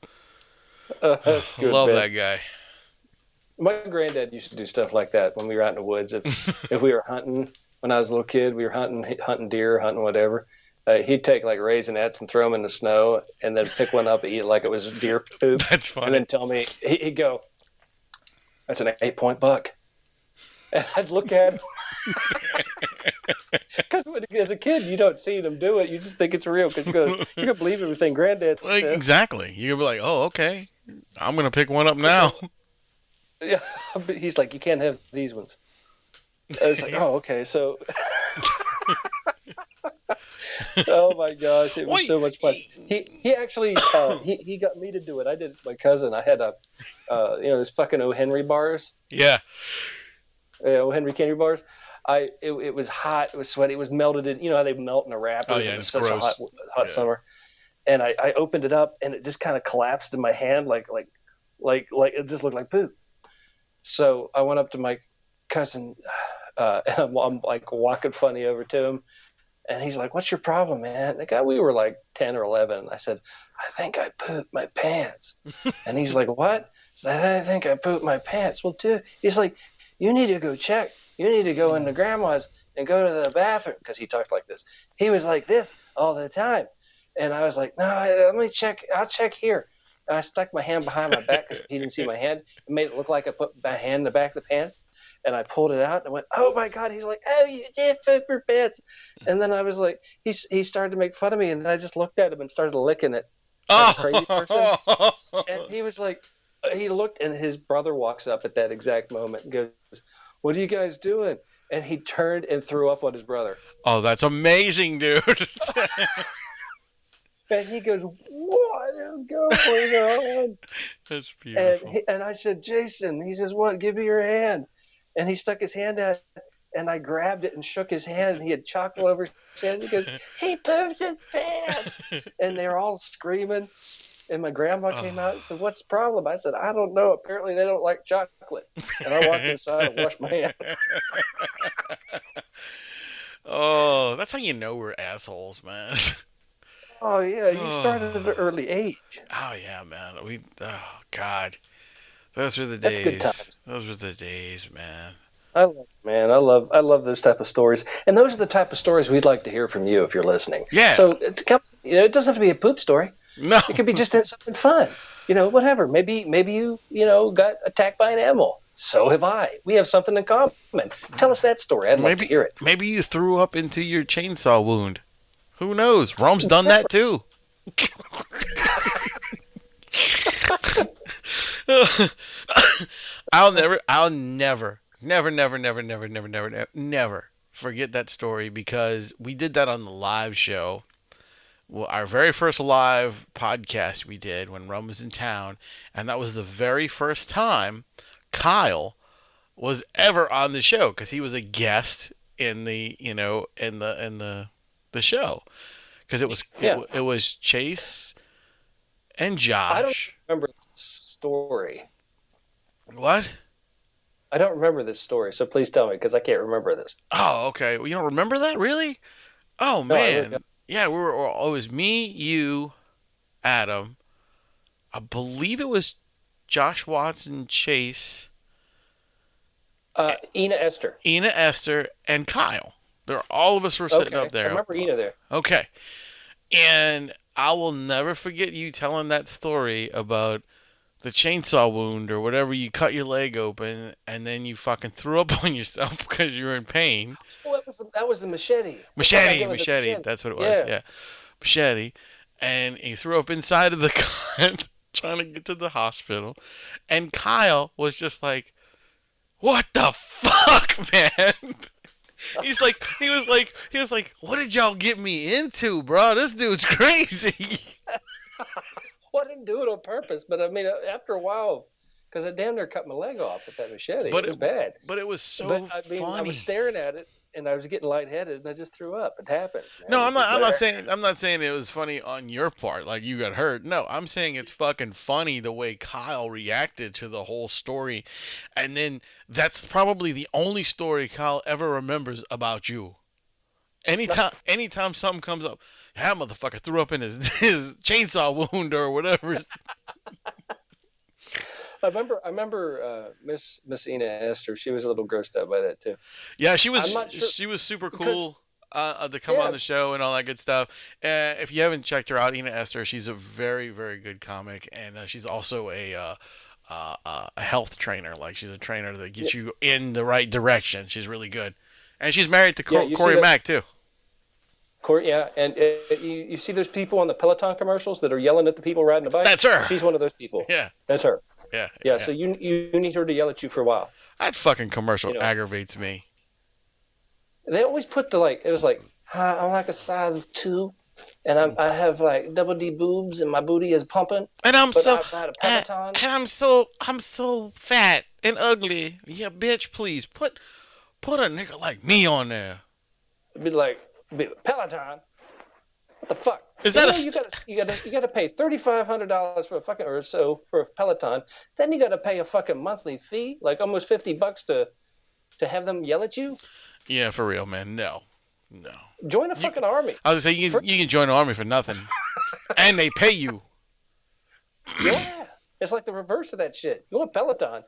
That's good, love man. that guy. My granddad used to do stuff like that when we were out in the woods. If we were hunting, when I was a little kid, we were hunting deer, hunting whatever. He'd take Raisinets and throw them in the snow, and then pick one up and eat it like it was deer poop. That's funny. And then tell me, he'd go, "That's an 8-point buck." And I'd look at him. Because as a kid, you don't see them do it. You just think it's real because you can believe everything Granddad says. Exactly. You're going to be like, oh, okay. I'm going to pick one up now. Yeah. But he's like, you can't have these ones. I was like, oh, okay. So. Oh, my gosh. It was so much fun. He actually, he got me to do it. I did it with my cousin. I had those fucking O. Henry bars. Yeah. O. Henry candy bars. It was hot. It was sweaty. It was melted in. You know how they melt in a wrapper. Oh yeah, it was it's such gross. a hot summer. And I opened it up, and it just kind of collapsed in my hand, like it just looked like poop. So I went up to my cousin, and I'm like walking funny over to him, and he's like, "What's your problem, man?" The guy, we were like 10 or 11. I said, "I think I pooped my pants." And he's like, "What?" I said, "I think I pooped my pants." Well, dude, he's like, "You need to go check. You need to go into grandma's and go to the bathroom," because he talked like this. He was like this all the time. And I was like, "No, let me check. I'll check here." And I stuck my hand behind my back because he didn't see my hand. It made it look like I put my hand in the back of the pants. And I pulled it out and I went, "Oh my God." He's like, "Oh, you did poop your pants." And then I was like, he started to make fun of me, and then I just looked at him and started licking it. Like a crazy person. And he was like, he looked, and his brother walks up at that exact moment and goes, "What are you guys doing?" And he turned and threw up on his brother. Oh, that's amazing, dude. And he goes, "What is going on?" That's beautiful. And I said, "Jason," he says, "What? Give me your hand." And he stuck his hand out, and I grabbed it and shook his hand, and he had chocolate over his hand. He goes, "He pooped his pants." And they're all screaming. And my grandma came out and said, "What's the problem?" I said, "I don't know. Apparently they don't like chocolate." And I walked inside and washed my hands. Oh, that's how you know we're assholes, man. Oh, yeah. You started at an early age. Oh, yeah, man. Oh, God. Those were the That's days. good times. Those were the days, man. I love those type of stories. And those are the type of stories we'd like to hear from you if you're listening. Yeah. So, it doesn't have to be a poop story. No. It could be just something fun. Whatever. Maybe you, got attacked by an animal. So have I. We have something in common. Tell us that story. I'd love to hear it. Maybe you threw up into your chainsaw wound. Who knows? Rome's done that too. I'll never forget that story because we did that on the live show. Well, our very first live podcast we did when Rum was in town, and that was the very first time Kyle was ever on the show because he was a guest in the the show because it was Chase and Josh. I don't remember the story. What? I don't remember this story, so please tell me because I can't remember this. Oh, okay. Well, you don't remember that, really? Oh No, I really man, don't. yeah. It was me, you, Adam. I believe it was Josh Watson, Chase, Ina Esther, and Kyle. All of us were sitting up there. I remember Ina there. Okay. And I will never forget you telling that story about the chainsaw wound or whatever. You cut your leg open and then you fucking threw up on yourself because you were in pain. Oh, that was the machete. Machete. That's what it was. Yeah. Machete. And he threw up inside of the cut trying to get to the hospital. And Kyle was just like, "What the fuck, man?" He was like, "What did y'all get me into, bro? This dude's crazy." Well, I didn't do it on purpose, but I mean, after a while, because I damn near cut my leg off with that machete. It was bad. But it was so funny. I was staring at it, and I was getting lightheaded, and I just threw up. It happens, man. No, I'm not saying it was funny on your part, like you got hurt. No, I'm saying it's fucking funny the way Kyle reacted to the whole story, and then that's probably the only story Kyle ever remembers about you. Anytime something comes up, that motherfucker threw up in his chainsaw wound or whatever. I remember Miss Ina Esther. She was a little grossed out by that too. Yeah, she was. I'm not sure, she was super cool to come on the show and all that good stuff. If you haven't checked her out, Ina Esther, she's a very, very good comic, and she's also a health trainer. Like she's a trainer that gets you in the right direction. She's really good, and she's married to Corey Mack too. Corey, and you see those people on the Peloton commercials that are yelling at the people riding the bike? That's her. She's one of those people. Yeah, that's her. Yeah. So you need her to yell at you for a while. That fucking commercial aggravates me. They always put it was like, "Hi, I'm like a size 2, and I have like double D boobs, and my booty is pumping. And I'm so fat and ugly. Yeah, bitch, please put a nigga like me on there." It'd be like Peloton. What the fuck? Is that you gotta pay $3,500 for a fucking or so for a Peloton. Then you gotta pay a fucking monthly fee, like almost $50 to have them yell at you. Yeah, for real, man. No. Join a fucking army. I was gonna say you can join an army for nothing, and they pay you. Yeah, it's like the reverse of that shit. You want Peloton?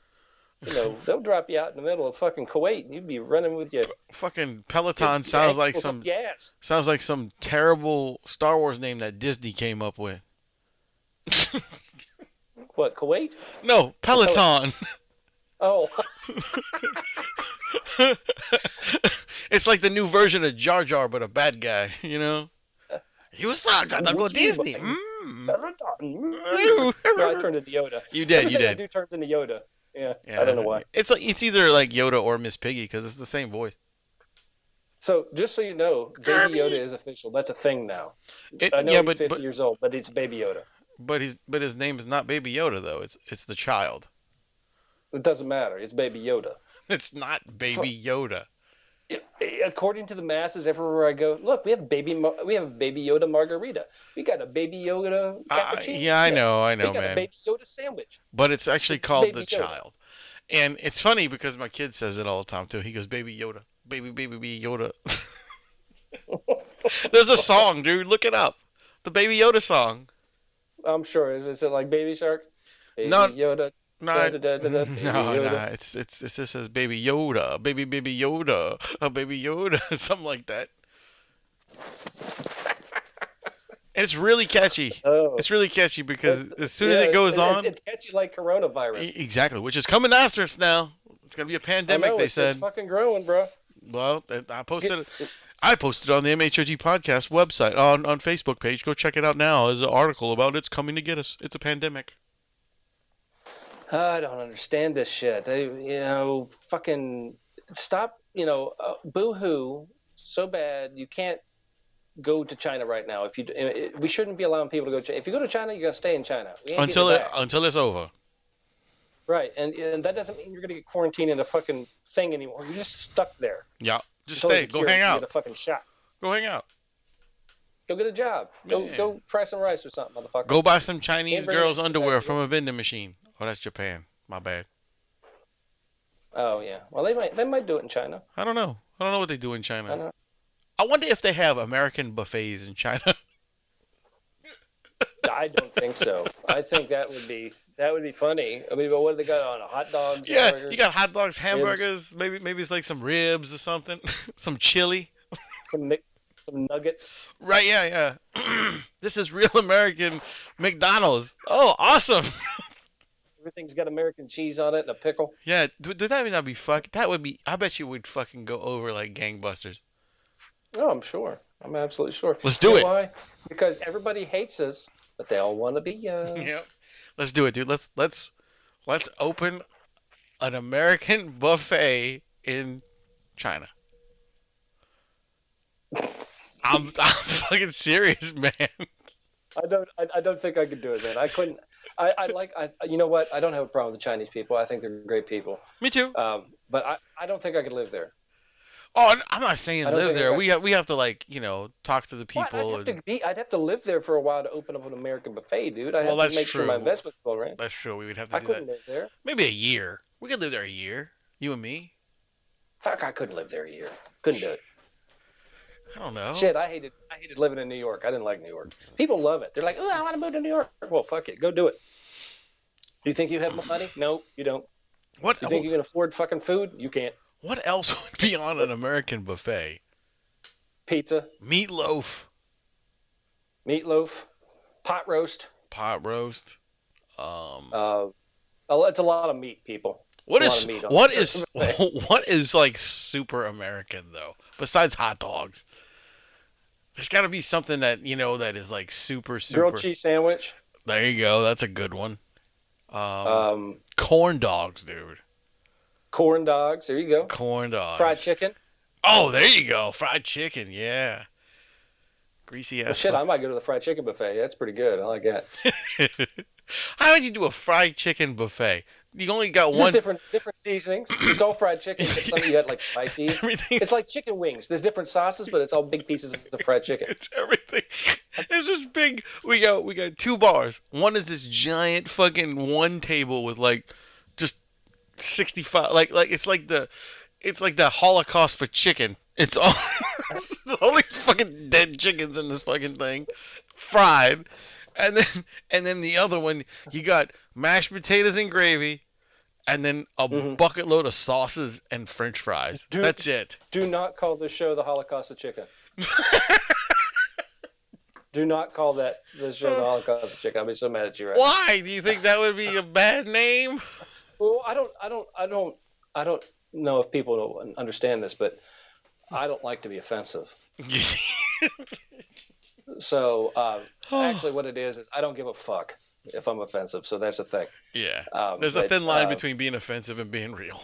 They'll drop you out in the middle of fucking Kuwait, and you'd be running with your fucking Peloton. Sounds like some terrible Star Wars name that Disney came up with. What, Kuwait? No, Peloton. Oh. It's like the new version of Jar Jar, but a bad guy. You know. You gotta go Disney. No, I turned into Yoda. You did. Everything I do turns into Yoda. Yeah, I don't know why. It's either like Yoda or Miss Piggy because it's the same voice. So just so you know, Baby Yoda is official. That's a thing now. I know he's 50 years old, but it's Baby Yoda. But his name is not Baby Yoda though. It's the child. It doesn't matter. It's Baby Yoda. It's not Baby Yoda. According to the masses, everywhere I go, look, we have Baby Yoda margarita. We got a Baby Yoda cappuccino. Yeah, I know, we got man. A Baby Yoda sandwich. But it's actually called Baby the Yoda. child, and it's funny because my kid says it all the time too. He goes, "Baby Yoda, baby Yoda." There's a song, dude. Look it up. The Baby Yoda song. I'm sure. Is it like Baby Shark? Baby No. Yoda. No, Baby Yoda. no. It just says Baby Yoda, baby Yoda, Baby Yoda, something like that. And it's really catchy. Oh. It's really catchy because as soon as it goes on, it's catchy like coronavirus. Exactly, which is coming after us now. It's gonna be a pandemic. They said. It's fucking growing, bro. Well, I posted it on the MHOG podcast website on Facebook page. Go check it out now. There's an article about it's coming to get us. It's a pandemic. I don't understand this shit. Fucking stop. Boo-hoo. So bad you can't go to China right now. We shouldn't be allowing people to go to China. If you go to China, you gotta stay in China Until it's over. Right, and that doesn't mean you're gonna get quarantined in a fucking thing anymore. You're just stuck there. Yeah, just stay. Go hang out. Get a fucking shot. Go hang out. Go get a job. Go fry some rice or something, motherfucker. Go buy some Chinese girls' underwear from a vending machine. Oh, that's Japan. My bad. Oh yeah. Well, they might do it in China. I don't know. I don't know what they do in China. I don't know. I wonder if they have American buffets in China. I don't think so. I think that would be funny. I mean, but what do they got on hot dogs? Yeah, hamburgers, you got hot dogs, hamburgers, maybe it's like some ribs or something, some chili, some nuggets. Right? Yeah. This is real American McDonald's. Oh, awesome! Everything's got American cheese on it and a pickle. Yeah, would that not be fuck? That would be. I bet you would fucking go over like gangbusters. Oh, I'm sure. I'm absolutely sure. Let's do it. Why? Because everybody hates us, but they all want to be us. Yep. Let's do it, dude. Let's open an American buffet in China. I'm fucking serious, man. I don't think I could do it, man. I couldn't. You know what? I don't have a problem with the Chinese people. I think they're great people. Me too. But I don't think I could live there. Oh, I'm not saying live there. We have to talk to the people. What? I'd have to live there for a while to open up an American buffet, dude. I'd have to make sure my investment's well ran. That's true. We would have to do that. I couldn't live there. Maybe a year. We could live there a year. You and me. Fuck, I couldn't live there a year. Couldn't do it. I don't know. Shit, I hated living in New York. I didn't like New York. People love it. They're like, oh, I want to move to New York. Well, fuck it. Go do it. Do you think you have money? No, you don't. What? You think you can afford fucking food? You can't. What else would be on an American buffet? Pizza. Meatloaf. Pot roast. It's a lot of meat, people. What is like super American though? Besides hot dogs, there's got to be something that that is like super. Grilled cheese sandwich. There you go. That's a good one. Corn dogs, dude. Corn dogs. There you go. Corn dogs. Fried chicken. Oh, there you go. Fried chicken. Yeah. Greasy ass. Well, shit, I might go to the fried chicken buffet. That's pretty good. I like that. How would you do a fried chicken buffet? You only got one. Different seasonings. It's all fried chicken. Some of you got like spicy. It's like chicken wings. There's different sauces, but it's all big pieces of fried chicken. It's everything. It's this big. We got two bars. One is this giant fucking one table with like just 65. Like it's like the Holocaust for chicken. It's all all these fucking dead chickens in this fucking thing, fried. And then the other one, you got mashed potatoes and gravy, and then a bucket load of sauces and French fries. That's it. Do not call this show the Holocaust of Chicken. Do not call this show the Holocaust of Chicken. I'll be so mad at you right Why? Do you think that would be a bad name? Well, I don't. know if people understand this, but I don't like to be offensive. So actually what it is I don't give a fuck if I'm offensive. So that's the thing. Yeah. There's a thin line between being offensive and being real.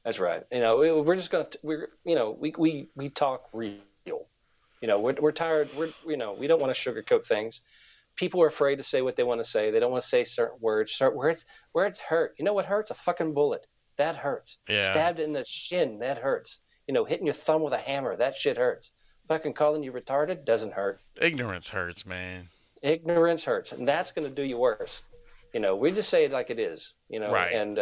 That's right. We're just going to, we talk real. We're tired. We don't want to sugarcoat things. People are afraid to say what they want to say. They don't want to say certain words. Words hurt. You know what hurts? A fucking bullet. That hurts. Yeah. Stabbed in the shin. That hurts. Hitting your thumb with a hammer. That shit hurts. Fucking calling you retarded doesn't hurt. Ignorance hurts, man. Ignorance hurts. And that's going to do you worse. We just say it like it is, Right. And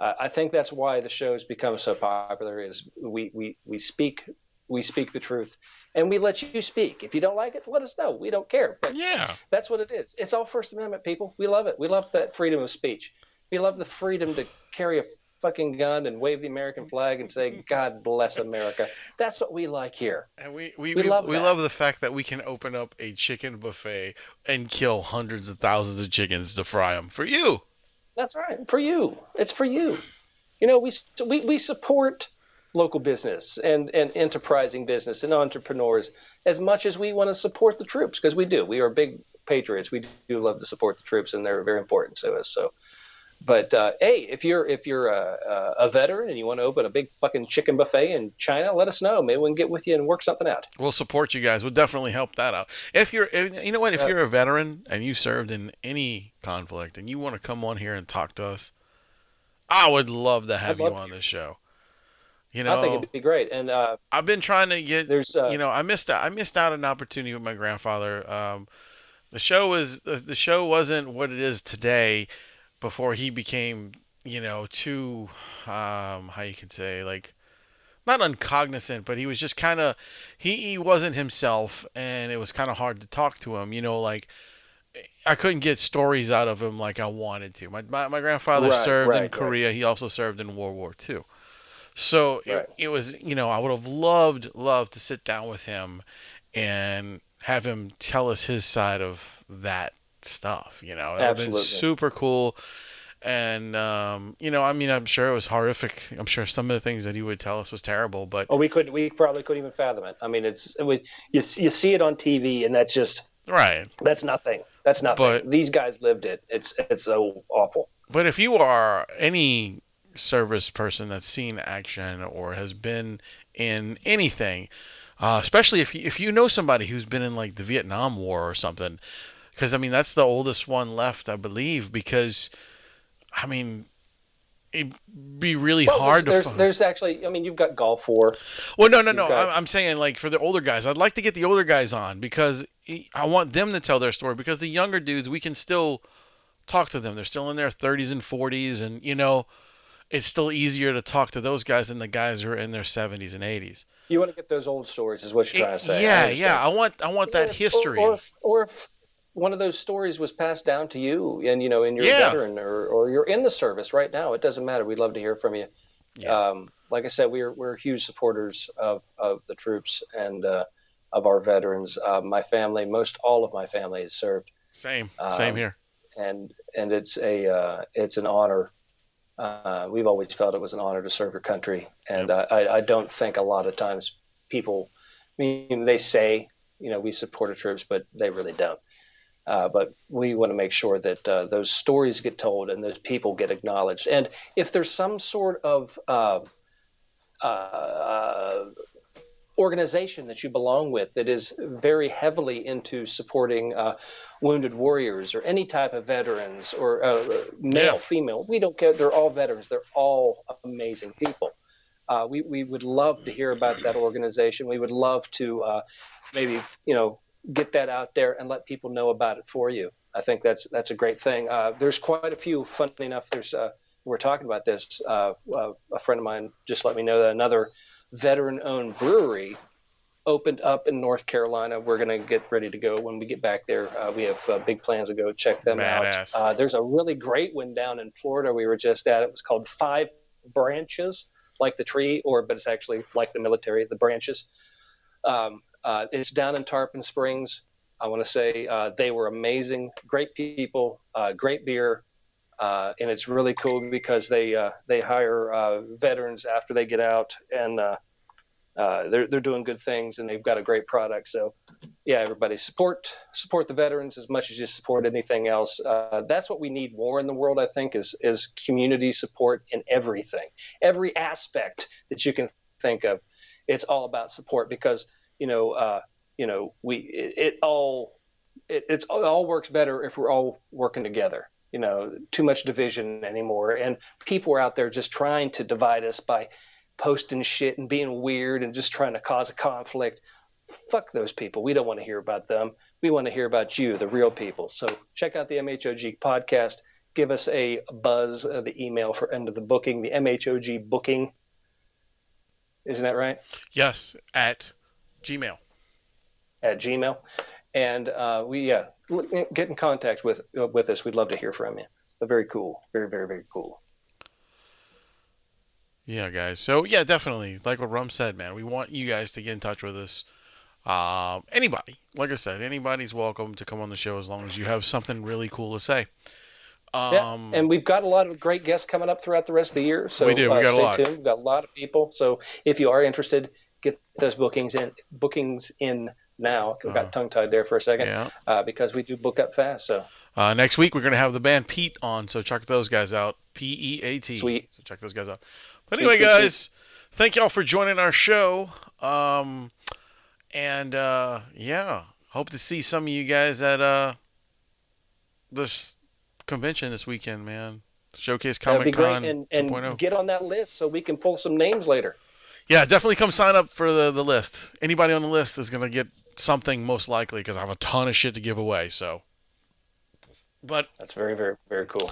I think that's why the show's become so popular is we speak the truth and we let you speak. If you don't like it, let us know. We don't care. But yeah, that's what it is. It's all First Amendment, people. We love it. We love that freedom of speech. We love the freedom to carry a fucking gun and wave the American flag and say, God bless America. That's what we like here. And we love the fact that we can open up a chicken buffet and kill hundreds of thousands of chickens to fry them for you. That's right. For you. It's for you. We support local business and enterprising business and entrepreneurs as much as we want to support the troops, because we do. We are big patriots. We do love to support the troops, and they're very important to us. So, but hey, if you're a veteran and you want to open a big fucking chicken buffet in China, let us know. Maybe we can get with you and work something out. We'll support you guys. We'll definitely help that out. If you're a veteran and you served in any conflict and you want to come on here and talk to us, I would love to have you on this show. I think it'd be great. And I've been trying to get. I missed out an opportunity with my grandfather. The show wasn't what it is today before he became, too, how you could say, like, not uncognizant, but he was just kind of, he wasn't himself, and it was kind of hard to talk to him, like, I couldn't get stories out of him like I wanted to. My grandfather served in Korea. He also served in World War II. So it was, I would have loved to sit down with him and have him tell us his side of that stuff, It would have been super cool. And, I'm sure it was horrific. I'm sure some of the things that he would tell us was terrible, but. We probably couldn't even fathom it. I mean, you see it on TV and that's just. Right. That's nothing. But these guys lived it. It's so awful. But if you are any service person that's seen action or has been in anything, especially if you know somebody who's been in like the Vietnam War or something, because that's the oldest one left, I believe, because it'd be really hard there's actually, you've got Gulf War. Well, no. I'm saying, like, for the older guys, I'd like to get the older guys on because I want them to tell their story, because the younger dudes, we can still talk to them. They're still in their 30s and 40s, and, it's still easier to talk to those guys than the guys who are in their 70s and 80s. You want to get those old stories is what you're trying to say. Yeah. I want that history. Or if one of those stories was passed down to you and, and you're a veteran or you're in the service right now, it doesn't matter. We'd love to hear from you. Yeah. Like I said, we're huge supporters of the troops and of our veterans. My family, most all of my family has served. Same here. And it's an honor. We've always felt it was an honor to serve your country. And I don't think a lot of times people, they say, we support the troops, but they really don't. But we want to make sure that those stories get told and those people get acknowledged. And if there's some sort of organization that you belong with that is very heavily into supporting wounded warriors or any type of veterans or male, female, we don't care. They're all veterans. They're all amazing people. We would love to hear about that organization. We would love to maybe, get that out there and let people know about it for you. I think that's a great thing. There's quite a few, funny enough, we're talking about this. A friend of mine just let me know that another veteran-owned brewery opened up in North Carolina. We're going to get ready to go when we get back there. We have big plans to go check them out. There's a really great one down in Florida we were just at. It was called Five Branches, like the tree, but it's actually like the military, the branches. It's down in Tarpon Springs. I want to say they were amazing, great people, great beer. And it's really cool because they hire veterans after they get out, and they're doing good things, and they've got a great product. So yeah, everybody support the veterans as much as you support anything else. That's what we need more in the world, I think, is community support in everything, every aspect that you can think of. It's all about support because it all works better if we're all working together. Too much division anymore, and people are out there just trying to divide us by posting shit and being weird and just trying to cause a conflict. Fuck those people. We don't want to hear about them. We want to hear about you, the real people. So check out the MHOG podcast. Give us a buzz, the email for end of the booking, the MHOG booking. Isn't that right? Yes, at Gmail. At Gmail. And get in contact with us. We'd love to hear from you. But very cool. Very, very, very cool. Yeah, guys. So, yeah, definitely. Like what Rum said, man. We want you guys to get in touch with us. Anybody. Like I said, anybody's welcome to come on the show as long as you have something really cool to say. And we've got a lot of great guests coming up throughout the rest of the year. So we do. We got a lot. Stay tuned. We've got a lot of people. So if you are interested, get those bookings in now. I got tongue-tied there for a second. Because we do book up fast. So next week, we're going to have the band Pete on. So check those guys out. P-E-A-T. Sweet. So check those guys out. But anyway, guys, thank y'all for joining our show. Hope to see some of you guys at this convention this weekend, man. Showcase Comic Con. And get on that list so we can pull some names later. Yeah, definitely come sign up for the list. Anybody on the list is going to get something most likely because I have a ton of shit to give away. So, but that's very, very, very cool.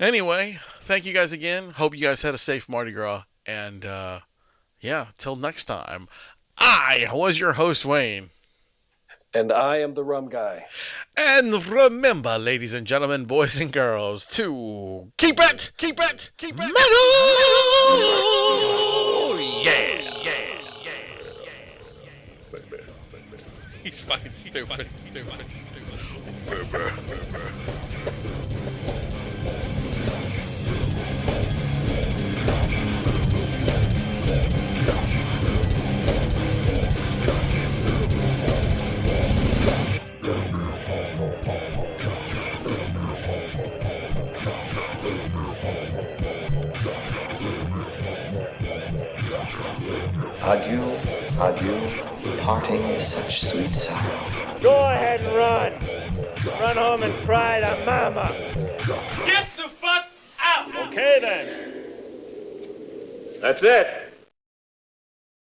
Anyway, thank you guys again. Hope you guys had a safe Mardi Gras. And, till next time. I was your host, Wayne. And I am the Rum Guy. And remember, ladies and gentlemen, boys and girls, to keep it metal! Yeah. He's fucking stupid. Adieu, parting is such sweet sorrow. Go ahead and run. Run home and cry to mama. Get the fuck out! Okay then. That's it.